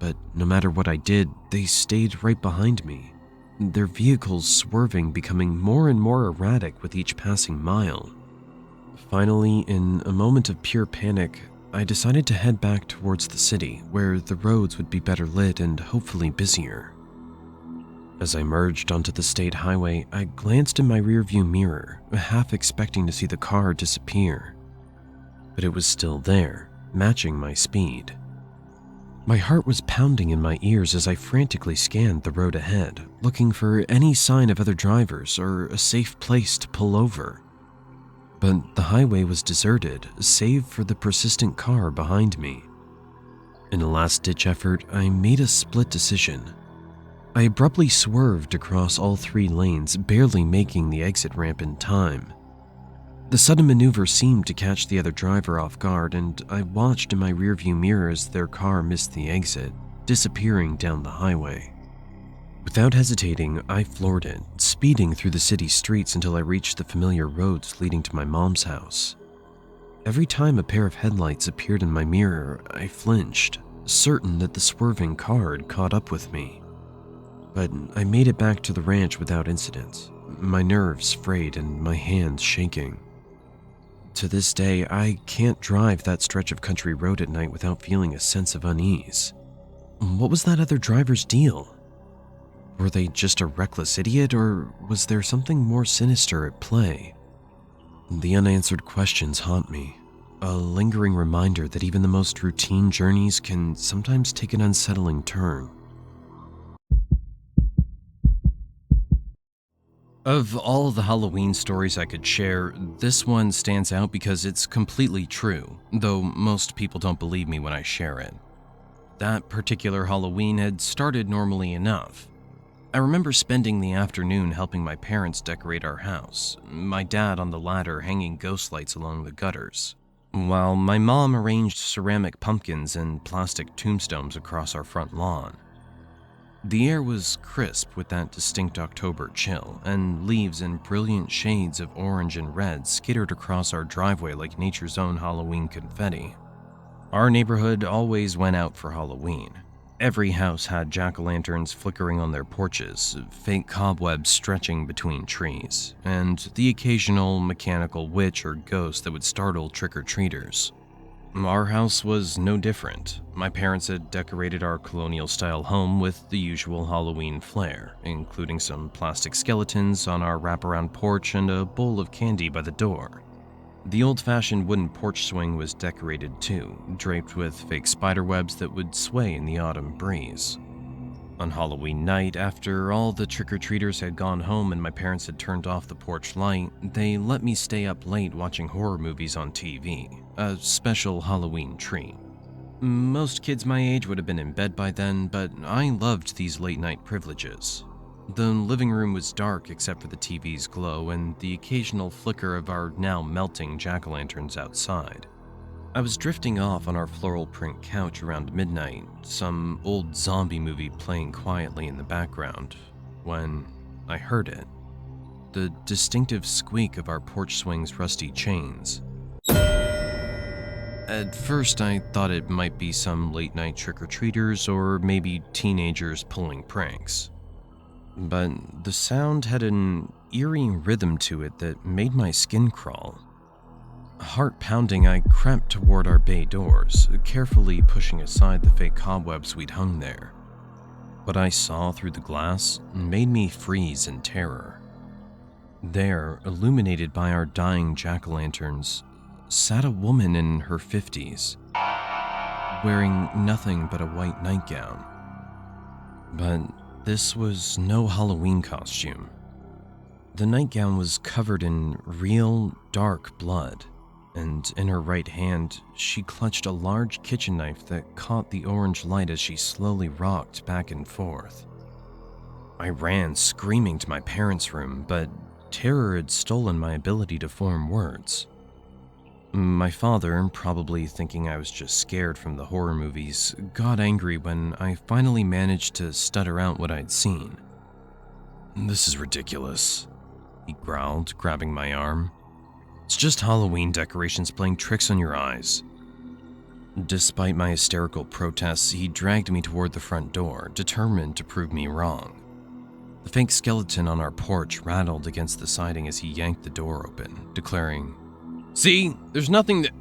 But no matter what I did, they stayed right behind me, their vehicles swerving, becoming more and more erratic with each passing mile. Finally, in a moment of pure panic, I decided to head back towards the city, where the roads would be better lit and hopefully busier. As I merged onto the state highway, I glanced in my rearview mirror, half expecting to see the car disappear. But it was still there, matching my speed. My heart was pounding in my ears as I frantically scanned the road ahead, looking for any sign of other drivers or a safe place to pull over. But the highway was deserted, save for the persistent car behind me. In a last-ditch effort, I made a split decision. I abruptly swerved across all 3 lanes, barely making the exit ramp in time. The sudden maneuver seemed to catch the other driver off guard, and I watched in my rearview mirror as their car missed the exit, disappearing down the highway. Without hesitating, I floored it, speeding through the city streets until I reached the familiar roads leading to my mom's house. Every time a pair of headlights appeared in my mirror, I flinched, certain that the swerving car had caught up with me. But I made it back to the ranch without incident, my nerves frayed and my hands shaking. To this day, I can't drive that stretch of country road at night without feeling a sense of unease. What was that other driver's deal? Were they just a reckless idiot, or was there something more sinister at play? The unanswered questions haunt me, a lingering reminder that even the most routine journeys can sometimes take an unsettling turn. Of all the Halloween stories I could share, this one stands out because it's completely true, though most people don't believe me when I share it. That particular Halloween had started normally enough. I remember spending the afternoon helping my parents decorate our house, my dad on the ladder hanging ghost lights along the gutters, while my mom arranged ceramic pumpkins and plastic tombstones across our front lawn. The air was crisp with that distinct October chill, and leaves in brilliant shades of orange and red skittered across our driveway like nature's own Halloween confetti. Our neighborhood always went out for Halloween. Every house had jack-o'-lanterns flickering on their porches, fake cobwebs stretching between trees, and the occasional mechanical witch or ghost that would startle trick-or-treaters. Our house was no different. My parents had decorated our colonial-style home with the usual Halloween flair, including some plastic skeletons on our wraparound porch and a bowl of candy by the door. The old-fashioned wooden porch swing was decorated too, draped with fake spiderwebs that would sway in the autumn breeze. On Halloween night, after all the trick-or-treaters had gone home and my parents had turned off the porch light, they let me stay up late watching horror movies on TV, a special Halloween treat. Most kids my age would have been in bed by then, but I loved these late-night privileges. The living room was dark except for the TV's glow and the occasional flicker of our now melting jack-o'-lanterns outside. I was drifting off on our floral print couch around midnight, some old zombie movie playing quietly in the background, when I heard it. The distinctive squeak of our porch swing's rusty chains. At first, I thought it might be some late-night trick-or-treaters or maybe teenagers pulling pranks. But the sound had an eerie rhythm to it that made my skin crawl. Heart pounding, I crept toward our bay doors, carefully pushing aside the fake cobwebs we'd hung there. What I saw through the glass made me freeze in terror. There, illuminated by our dying jack-o'-lanterns, sat a woman in her 50s, wearing nothing but a white nightgown. But this was no Halloween costume. The nightgown was covered in real, dark blood, and in her right hand, she clutched a large kitchen knife that caught the orange light as she slowly rocked back and forth. I ran screaming to my parents' room, but terror had stolen my ability to form words. My father, probably thinking I was just scared from the horror movies, got angry when I finally managed to stutter out what I'd seen. "This is ridiculous," he growled, grabbing my arm. "It's just Halloween decorations playing tricks on your eyes." Despite my hysterical protests, he dragged me toward the front door, determined to prove me wrong. The fake skeleton on our porch rattled against the siding as he yanked the door open, declaring, "See, there's nothing that..."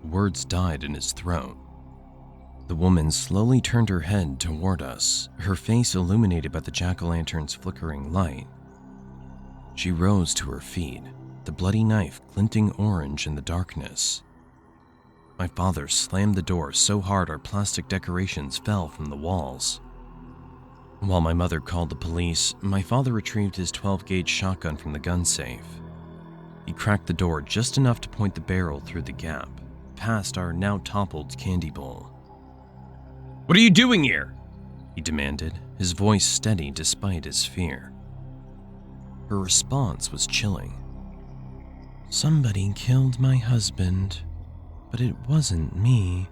Words died in his throat. The woman slowly turned her head toward us, her face illuminated by the jack-o'-lantern's flickering light. She rose to her feet, the bloody knife glinting orange in the darkness. My father slammed the door so hard our plastic decorations fell from the walls. While my mother called the police, my father retrieved his 12-gauge shotgun from the gun safe. He cracked the door just enough to point the barrel through the gap, past our now toppled candy bowl. "What are you doing here?" he demanded, his voice steady despite his fear. Her response was chilling. "Somebody killed my husband, but it wasn't me."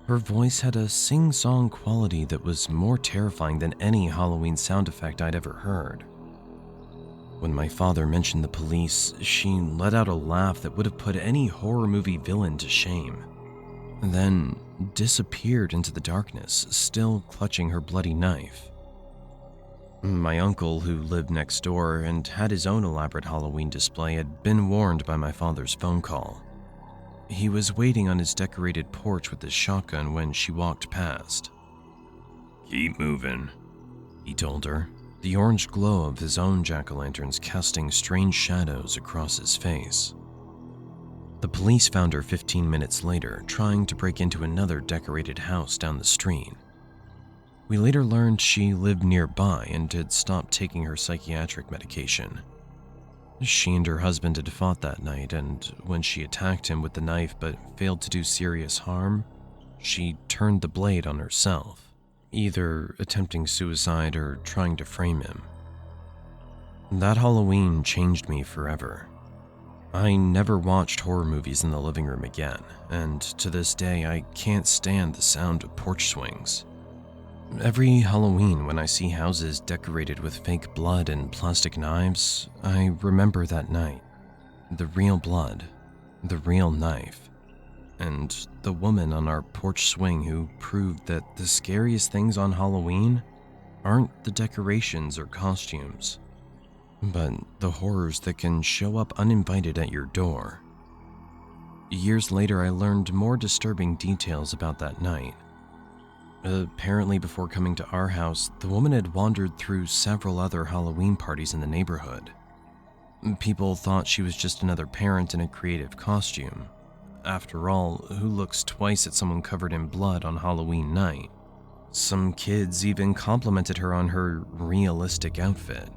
Her voice had a sing-song quality that was more terrifying than any Halloween sound effect I'd ever heard. When my father mentioned the police, she let out a laugh that would have put any horror movie villain to shame, and then disappeared into the darkness, still clutching her bloody knife. My uncle, who lived next door and had his own elaborate Halloween display, had been warned by my father's phone call. He was waiting on his decorated porch with his shotgun when she walked past. "Keep moving," he told her, the orange glow of his own jack-o'-lanterns casting strange shadows across his face. The police found her 15 minutes later, trying to break into another decorated house down the street. We later learned she lived nearby and had stopped taking her psychiatric medication. She and her husband had fought that night, and when she attacked him with the knife but failed to do serious harm, she turned the blade on herself. either attempting suicide or trying to frame him. That Halloween changed me forever. I never watched horror movies in the living room again, and to this day I can't stand the sound of porch swings. Every Halloween when I see houses decorated with fake blood and plastic knives, I remember that night. The real blood, the real knife, and the woman on our porch swing who proved that the scariest things on Halloween aren't the decorations or costumes, but the horrors that can show up uninvited at your door. Years later, I learned more disturbing details about that night. Apparently, before coming to our house, the woman had wandered through several other Halloween parties in the neighborhood. People thought she was just another parent in a creative costume. After all, who looks twice at someone covered in blood on Halloween night? Some kids even complimented her on her realistic outfit.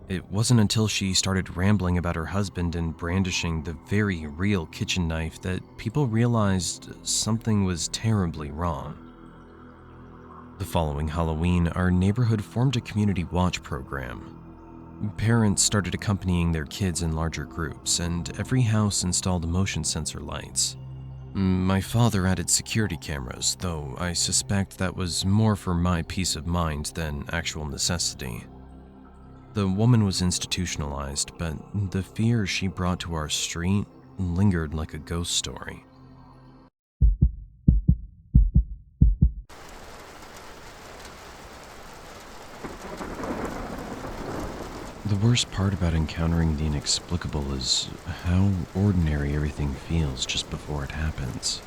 It wasn't until she started rambling about her husband and brandishing the very real kitchen knife that people realized something was terribly wrong. The following Halloween, our neighborhood formed a community watch program. Parents started accompanying their kids in larger groups, and every house installed motion sensor lights. My father added security cameras, though I suspect that was more for my peace of mind than actual necessity. The woman was institutionalized, but the fear she brought to our street lingered like a ghost story. The worst part about encountering the inexplicable is how ordinary everything feels just before it happens.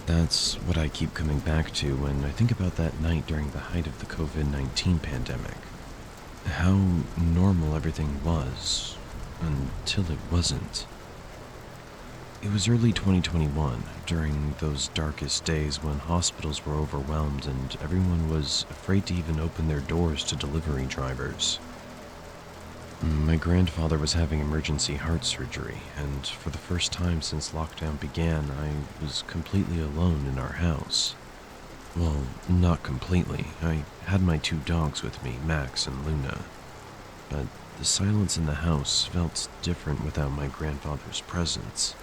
That's what I keep coming back to when I think about that night during the height of the COVID-19 pandemic. How normal everything was, until it wasn't. It was early 2021, during those darkest days when hospitals were overwhelmed and everyone was afraid to even open their doors to delivery drivers. My grandfather was having emergency heart surgery, and for the first time since lockdown began, I was completely alone in our house. Well, not completely. I had my 2 dogs with me, Max and Luna. But the silence in the house felt different without my grandfather's presence.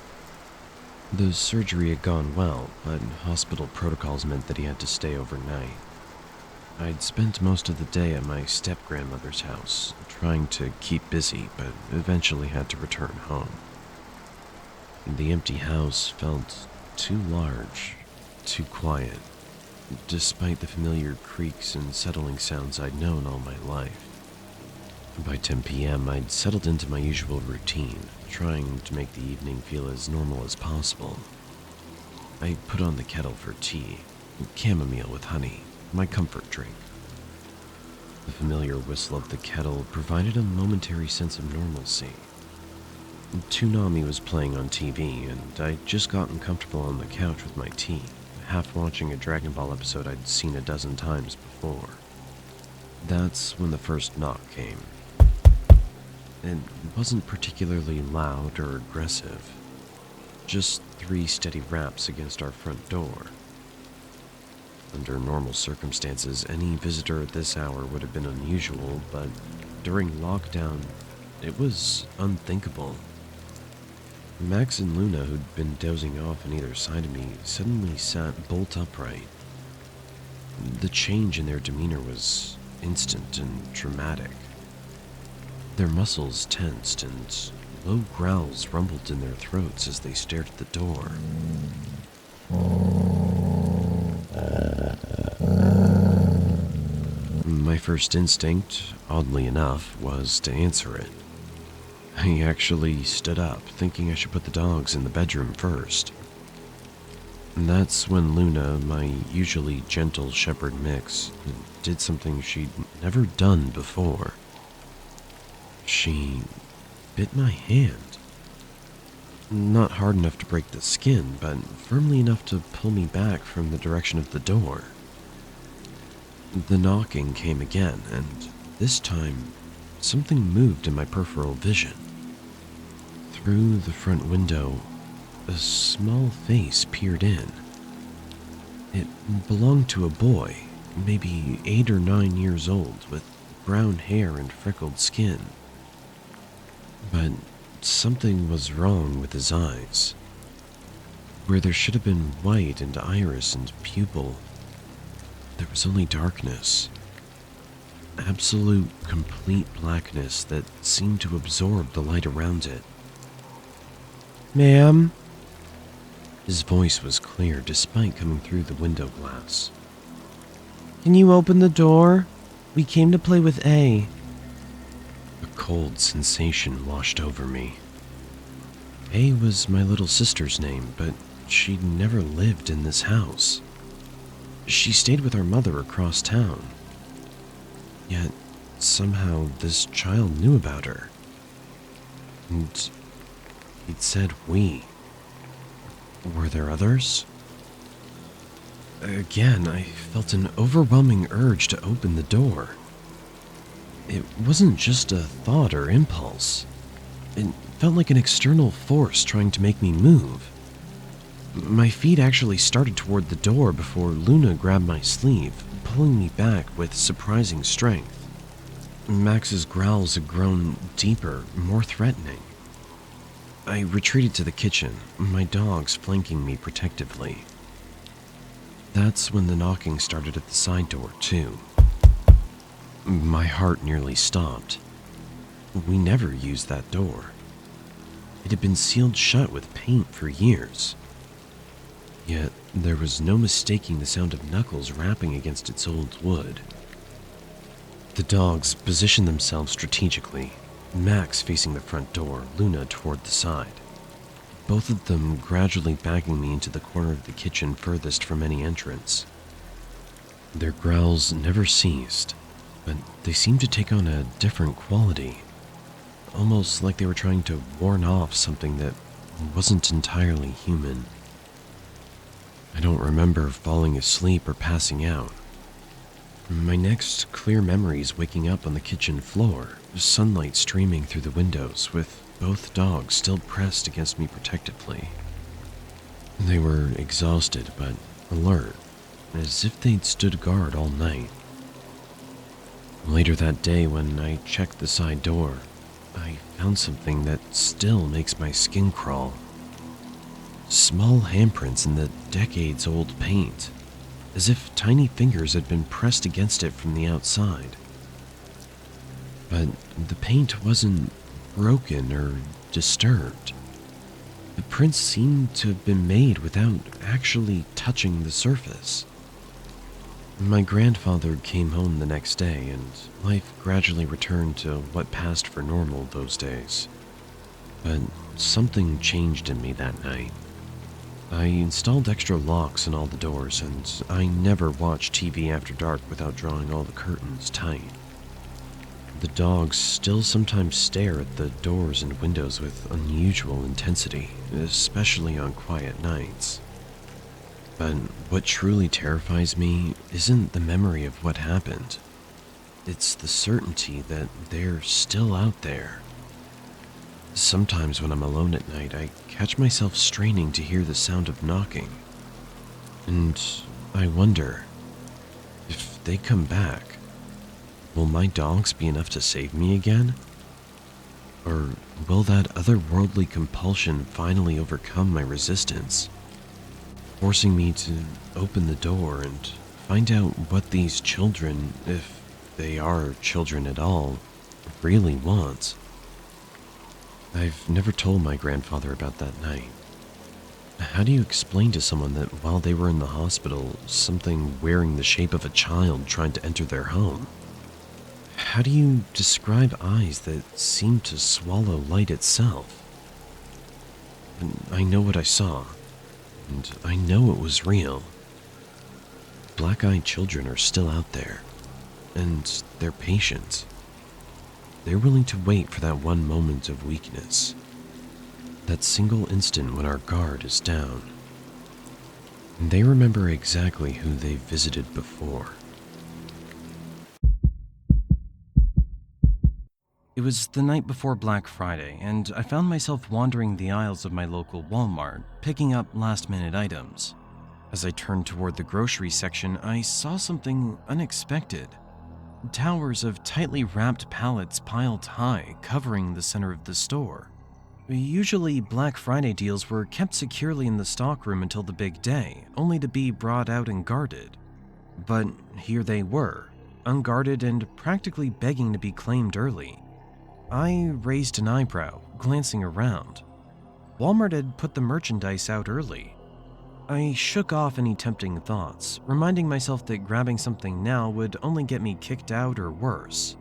The surgery had gone well, but hospital protocols meant that he had to stay overnight. I'd spent most of the day at my step-grandmother's house, trying to keep busy, but eventually had to return home. The empty house felt too large, too quiet, despite the familiar creaks and settling sounds I'd known all my life. By 10 p.m., I'd settled into my usual routine, trying to make the evening feel as normal as possible. I put on the kettle for tea, chamomile with honey, my comfort drink. The familiar whistle of the kettle provided a momentary sense of normalcy. Toonami was playing on TV, and I'd just gotten comfortable on the couch with my tea, half watching a Dragon Ball episode I'd seen a dozen times before. That's when the first knock came. It wasn't particularly loud or aggressive, just 3 steady raps against our front door. Under normal circumstances, any visitor at this hour would have been unusual, but during lockdown, it was unthinkable. Max and Luna, who'd been dozing off on either side of me, suddenly sat bolt upright. The change in their demeanor was instant and dramatic. Their muscles tensed and low growls rumbled in their throats as they stared at the door. My first instinct, oddly enough, was to answer it. I actually stood up, thinking I should put the dogs in the bedroom first. And that's when Luna, my usually gentle shepherd mix, did something she'd never done before. She bit my hand. Not hard enough to break the skin, but firmly enough to pull me back from the direction of the door. The knocking came again, and this time, something moved in my peripheral vision. Through the front window, a small face peered in. It belonged to a boy, maybe 8 or 9 years old, with brown hair and freckled skin. But something was wrong with his eyes. Where there should have been white and iris and pupil, there was only darkness. Absolute, complete blackness that seemed to absorb the light around it. "Ma'am?" His voice was clear despite coming through the window glass. "Can you open the door? We came to play with A." A cold sensation washed over me. A was my little sister's name, but she'd never lived in this house. She stayed with our mother across town. Yet, somehow, this child knew about her. And he'd said we. Were there others? Again, I felt an overwhelming urge to open the door. It wasn't just a thought or impulse. It felt like an external force trying to make me move. My feet actually started toward the door before Luna grabbed my sleeve, pulling me back with surprising strength. Max's growls had grown deeper, more threatening. I retreated to the kitchen, my dogs flanking me protectively. That's when the knocking started at the side door, too. My heart nearly stopped. We never used that door. It had been sealed shut with paint for years. Yet there was no mistaking the sound of knuckles rapping against its old wood. The dogs positioned themselves strategically, Max facing the front door, Luna toward the side. Both of them gradually backing me into the corner of the kitchen furthest from any entrance. Their growls never ceased, but they seemed to take on a different quality, almost like they were trying to warn off something that wasn't entirely human. I don't remember falling asleep or passing out. My next clear memory is waking up on the kitchen floor, sunlight streaming through the windows, with both dogs still pressed against me protectively. They were exhausted but alert, as if they'd stood guard all night. Later that day, when I checked the side door, I found something that still makes my skin crawl. Small handprints in the decades-old paint, as if tiny fingers had been pressed against it from the outside. But the paint wasn't broken or disturbed. The prints seemed to have been made without actually touching the surface. My grandfather came home the next day, and life gradually returned to what passed for normal those days. But something changed in me that night. I installed extra locks on all the doors, and I never watched TV after dark without drawing all the curtains tight. The dogs still sometimes stare at the doors and windows with unusual intensity, especially on quiet nights. But what truly terrifies me isn't the memory of what happened. It's the certainty that they're still out there. Sometimes when I'm alone at night, I catch myself straining to hear the sound of knocking. And I wonder, if they come back, will my dogs be enough to save me again? Or will that otherworldly compulsion finally overcome my resistance, forcing me to open the door and find out what these children, if they are children at all, really want? I've never told my grandfather about that night. How do you explain to someone that while they were in the hospital, something wearing the shape of a child tried to enter their home? How do you describe eyes that seem to swallow light itself? And I know what I saw, and I know it was real. Black-eyed children are still out there, and they're patient. They're willing to wait for that one moment of weakness, that single instant when our guard is down. And they remember exactly who they've visited before. It was the night before Black Friday, and I found myself wandering the aisles of my local Walmart, picking up last-minute items. As I turned toward the grocery section, I saw something unexpected. Towers of tightly wrapped pallets piled high, covering the center of the store. Usually, Black Friday deals were kept securely in the stockroom until the big day, only to be brought out and guarded. But here they were, unguarded and practically begging to be claimed early. I raised an eyebrow, glancing around. Walmart had put the merchandise out early. I shook off any tempting thoughts, reminding myself that grabbing something now would only get me kicked out or worse.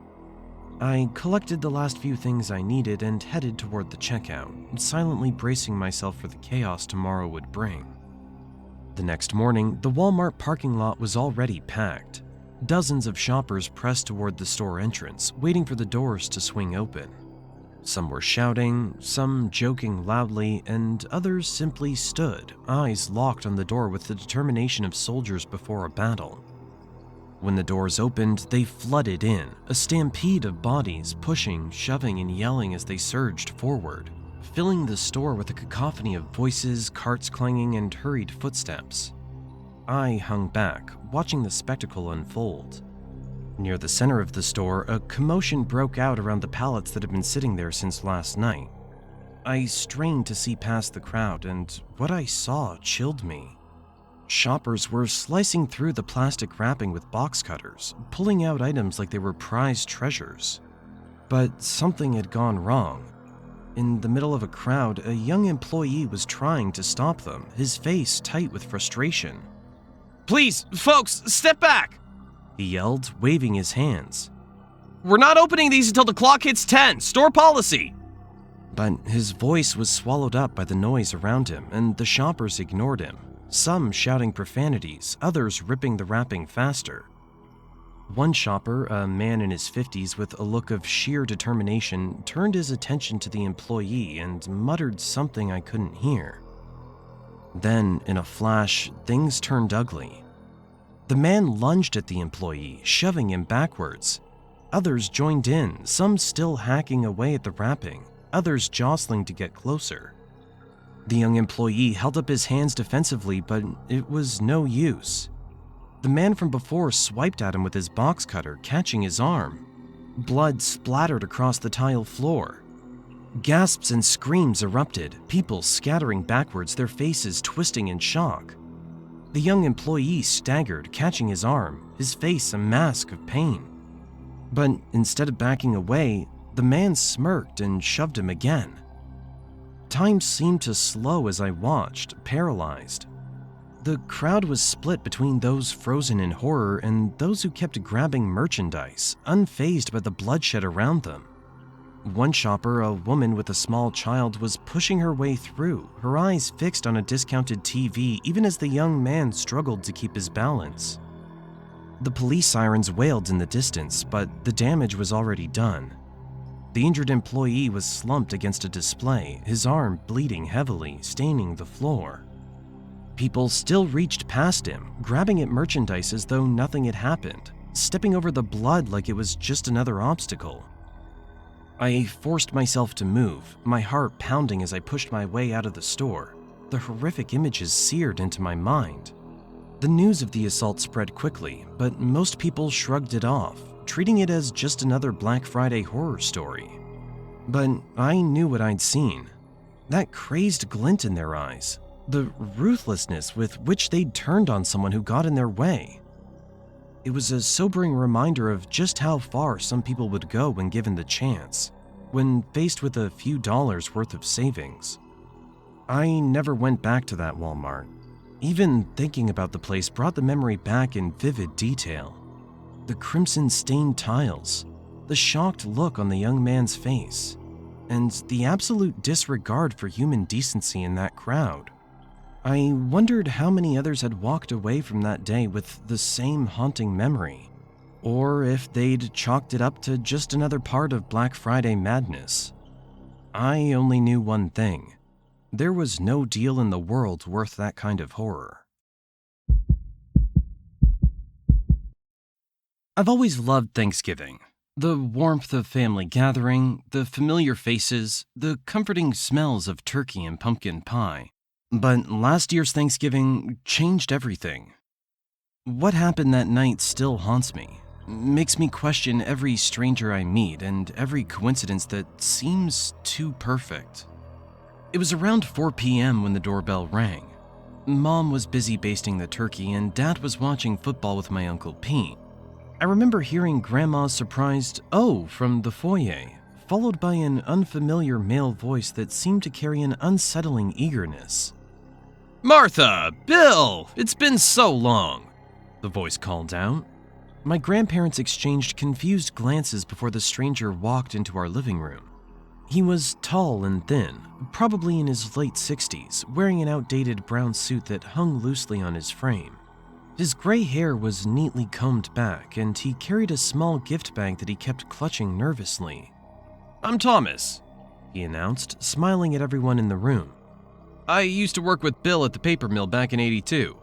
I collected the last few things I needed and headed toward the checkout, silently bracing myself for the chaos tomorrow would bring. The next morning, the Walmart parking lot was already packed. Dozens of shoppers pressed toward the store entrance, waiting for the doors to swing open. Some were shouting, some joking loudly, and others simply stood, eyes locked on the door with the determination of soldiers before a battle. When the doors opened, they flooded in, a stampede of bodies pushing, shoving, and yelling as they surged forward, filling the store with a cacophony of voices, carts clanging, and hurried footsteps. I hung back, watching the spectacle unfold. Near the center of the store, a commotion broke out around the pallets that had been sitting there since last night. I strained to see past the crowd, and what I saw chilled me. Shoppers were slicing through the plastic wrapping with box cutters, pulling out items like they were prized treasures. But something had gone wrong. In the middle of a crowd, a young employee was trying to stop them, his face tight with frustration.
"Please, folks, step back!"
he yelled, waving his hands.
"We're not opening these until the clock hits 10. Store policy!"
But his voice was swallowed up by the noise around him, and the shoppers ignored him, some shouting profanities, others ripping the wrapping faster. One shopper, a man in his 50s with a look of sheer determination, turned his attention to the employee and muttered something I couldn't hear. Then, in a flash, things turned ugly. The man lunged at the employee, shoving him backwards. Others joined in, some still hacking away at the wrapping, others jostling to get closer. The young employee held up his hands defensively, but it was no use. The man from before swiped at him with his box cutter, catching his arm. Blood splattered across the tile floor. Gasps and screams erupted, people scattering backwards, their faces twisting in shock. The young employee staggered, catching his arm, his face a mask of pain. But instead of backing away, the man smirked and shoved him again. Time seemed to slow as I watched, paralyzed. The crowd was split between those frozen in horror and those who kept grabbing merchandise, unfazed by the bloodshed around them. One shopper, a woman with a small child, was pushing her way through, her eyes fixed on a discounted TV even as the young man struggled to keep his balance. The police sirens wailed in the distance, but the damage was already done. The injured employee was slumped against a display, his arm bleeding heavily, staining the floor. People still reached past him, grabbing at merchandise as though nothing had happened, stepping over the blood like it was just another obstacle. I forced myself to move, my heart pounding as I pushed my way out of the store, the horrific images seared into my mind. The news of the assault spread quickly, but most people shrugged it off, treating it as just another Black Friday horror story. But I knew what I'd seen. That crazed glint in their eyes, the ruthlessness with which they'd turned on someone who got in their way. It was a sobering reminder of just how far some people would go when given the chance, when faced with a few dollars worth of savings. I never went back to that Walmart. Even thinking about the place brought the memory back in vivid detail. The crimson-stained tiles, the shocked look on the young man's face, and the absolute disregard for human decency in that crowd. I wondered how many others had walked away from that day with the same haunting memory, or if they'd chalked it up to just another part of Black Friday madness. I only knew one thing. There was no deal in the world worth that kind of horror. I've always loved Thanksgiving. The warmth of family gathering, the familiar faces, the comforting smells of turkey and pumpkin pie. But last year's Thanksgiving changed everything. What happened that night still haunts me, makes me question every stranger I meet and every coincidence that seems too perfect. It was around 4 p.m. when the doorbell rang. Mom was busy basting the turkey and Dad was watching football with my Uncle Pete. I remember hearing Grandma's surprised "oh" from the foyer, followed by an unfamiliar male voice that seemed to carry an unsettling eagerness.
Martha! Bill! It's been so long!
The voice called out. My grandparents exchanged confused glances before the stranger walked into our living room. He was tall and thin, probably in his late 60s, wearing an outdated brown suit that hung loosely on his frame. His gray hair was neatly combed back, and he carried a small gift bag that he kept clutching nervously.
I'm Thomas,
he announced, smiling at everyone in the room.
I used to work with Bill at the paper mill back in '82.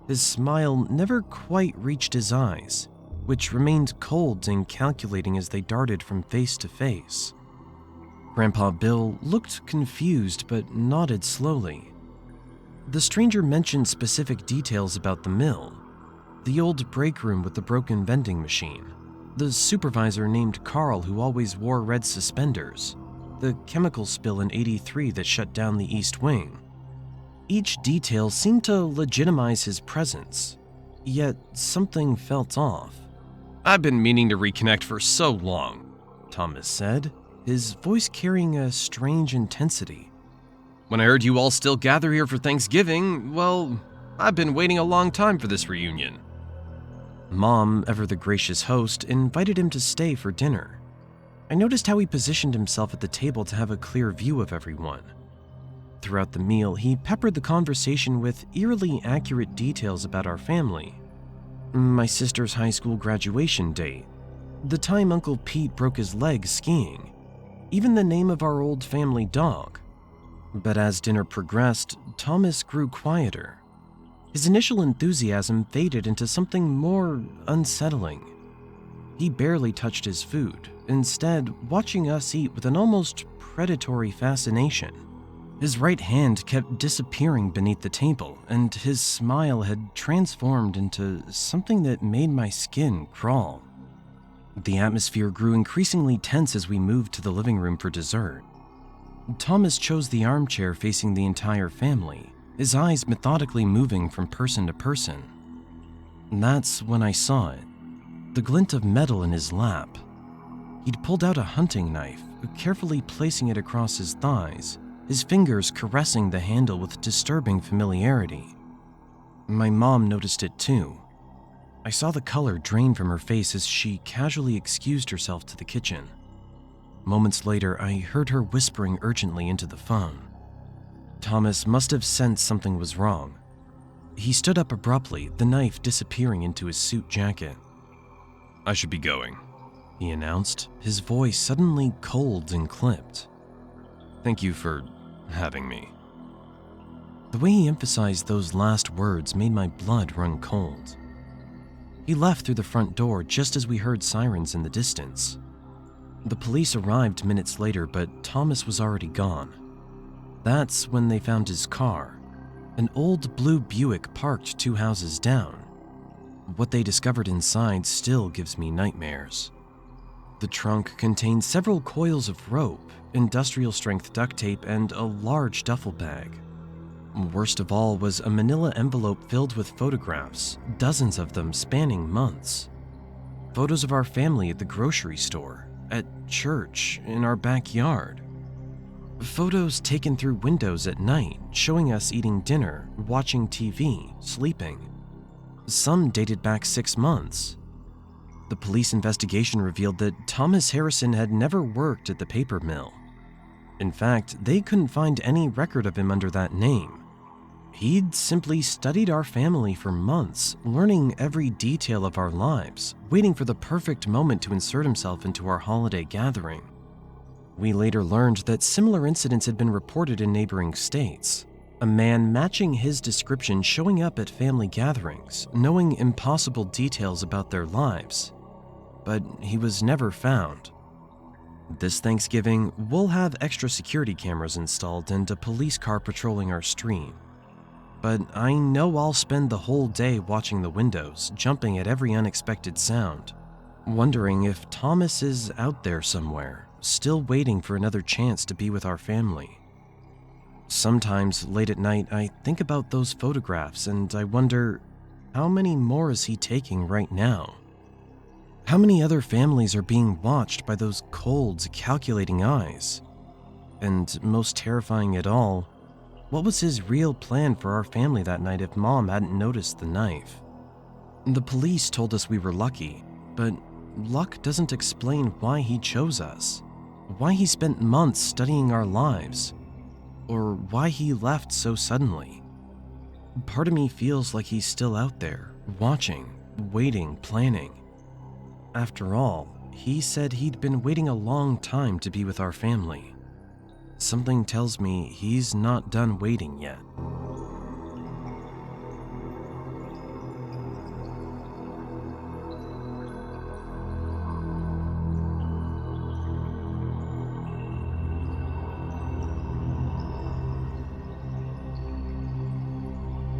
His smile never quite reached his eyes, which remained cold and calculating as they darted from face to face. Grandpa Bill looked confused but nodded slowly. The stranger mentioned specific details about the mill. The old break room with the broken vending machine. The supervisor named Carl who always wore red suspenders. The chemical spill in '83 that shut down the East Wing. Each detail seemed to legitimize his presence, yet something felt off.
I've been meaning to reconnect for so long,
Thomas said, his voice carrying a strange intensity.
When I heard you all still gather here for Thanksgiving, well, I've been waiting a long time for this reunion.
Mom, ever the gracious host, invited him to stay for dinner. I noticed how he positioned himself at the table to have a clear view of everyone. Throughout the meal, he peppered the conversation with eerily accurate details about our family. My sister's high school graduation date, the time Uncle Pete broke his leg skiing, even the name of our old family dog. But as dinner progressed, Thomas grew quieter. His initial enthusiasm faded into something more unsettling. He barely touched his food, instead watching us eat with an almost predatory fascination. His right hand kept disappearing beneath the table, and his smile had transformed into something that made my skin crawl. The atmosphere grew increasingly tense as we moved to the living room for dessert. Thomas chose the armchair facing the entire family, his eyes methodically moving from person to person. That's when I saw it, the glint of metal in his lap. He'd pulled out a hunting knife, carefully placing it across his thighs, his fingers caressing the handle with disturbing familiarity. My mom noticed it too. I saw the color drain from her face as she casually excused herself to the kitchen. Moments later, I heard her whispering urgently into the phone. Thomas must have sensed something was wrong. He stood up abruptly, the knife disappearing into his suit jacket.
I should be going,
he announced, his voice suddenly cold and clipped.
Thank you for having me.
The way he emphasized those last words made my blood run cold. He left through the front door just as we heard sirens in the distance. The police arrived minutes later, but Thomas was already gone. That's when they found his car, an old blue Buick parked 2 houses down. What they discovered inside still gives me nightmares. The trunk contained several coils of rope, industrial-strength duct tape, and a large duffel bag. Worst of all was a manila envelope filled with photographs, dozens of them spanning months. Photos of our family at the grocery store, at church, in our backyard. Photos taken through windows at night, showing us eating dinner, watching TV, sleeping. Some dated back 6 months. The police investigation revealed that Thomas Harrison had never worked at the paper mill. In fact, they couldn't find any record of him under that name. He'd simply studied our family for months, learning every detail of our lives, waiting for the perfect moment to insert himself into our holiday gathering. We later learned that similar incidents had been reported in neighboring states. A man matching his description showing up at family gatherings, knowing impossible details about their lives. But he was never found. This Thanksgiving, we'll have extra security cameras installed and a police car patrolling our street. But I know I'll spend the whole day watching the windows, jumping at every unexpected sound, wondering if Thomas is out there somewhere, still waiting for another chance to be with our family. Sometimes, late at night, I think about those photographs and I wonder, how many more is he taking right now? How many other families are being watched by those cold, calculating eyes? And most terrifying at all, what was his real plan for our family that night if Mom hadn't noticed the knife? The police told us we were lucky, but luck doesn't explain why he chose us, why he spent months studying our lives, or why he left so suddenly. Part of me feels like he's still out there, watching, waiting, planning. After all, he said he'd been waiting a long time to be with our family. Something tells me he's not done waiting yet.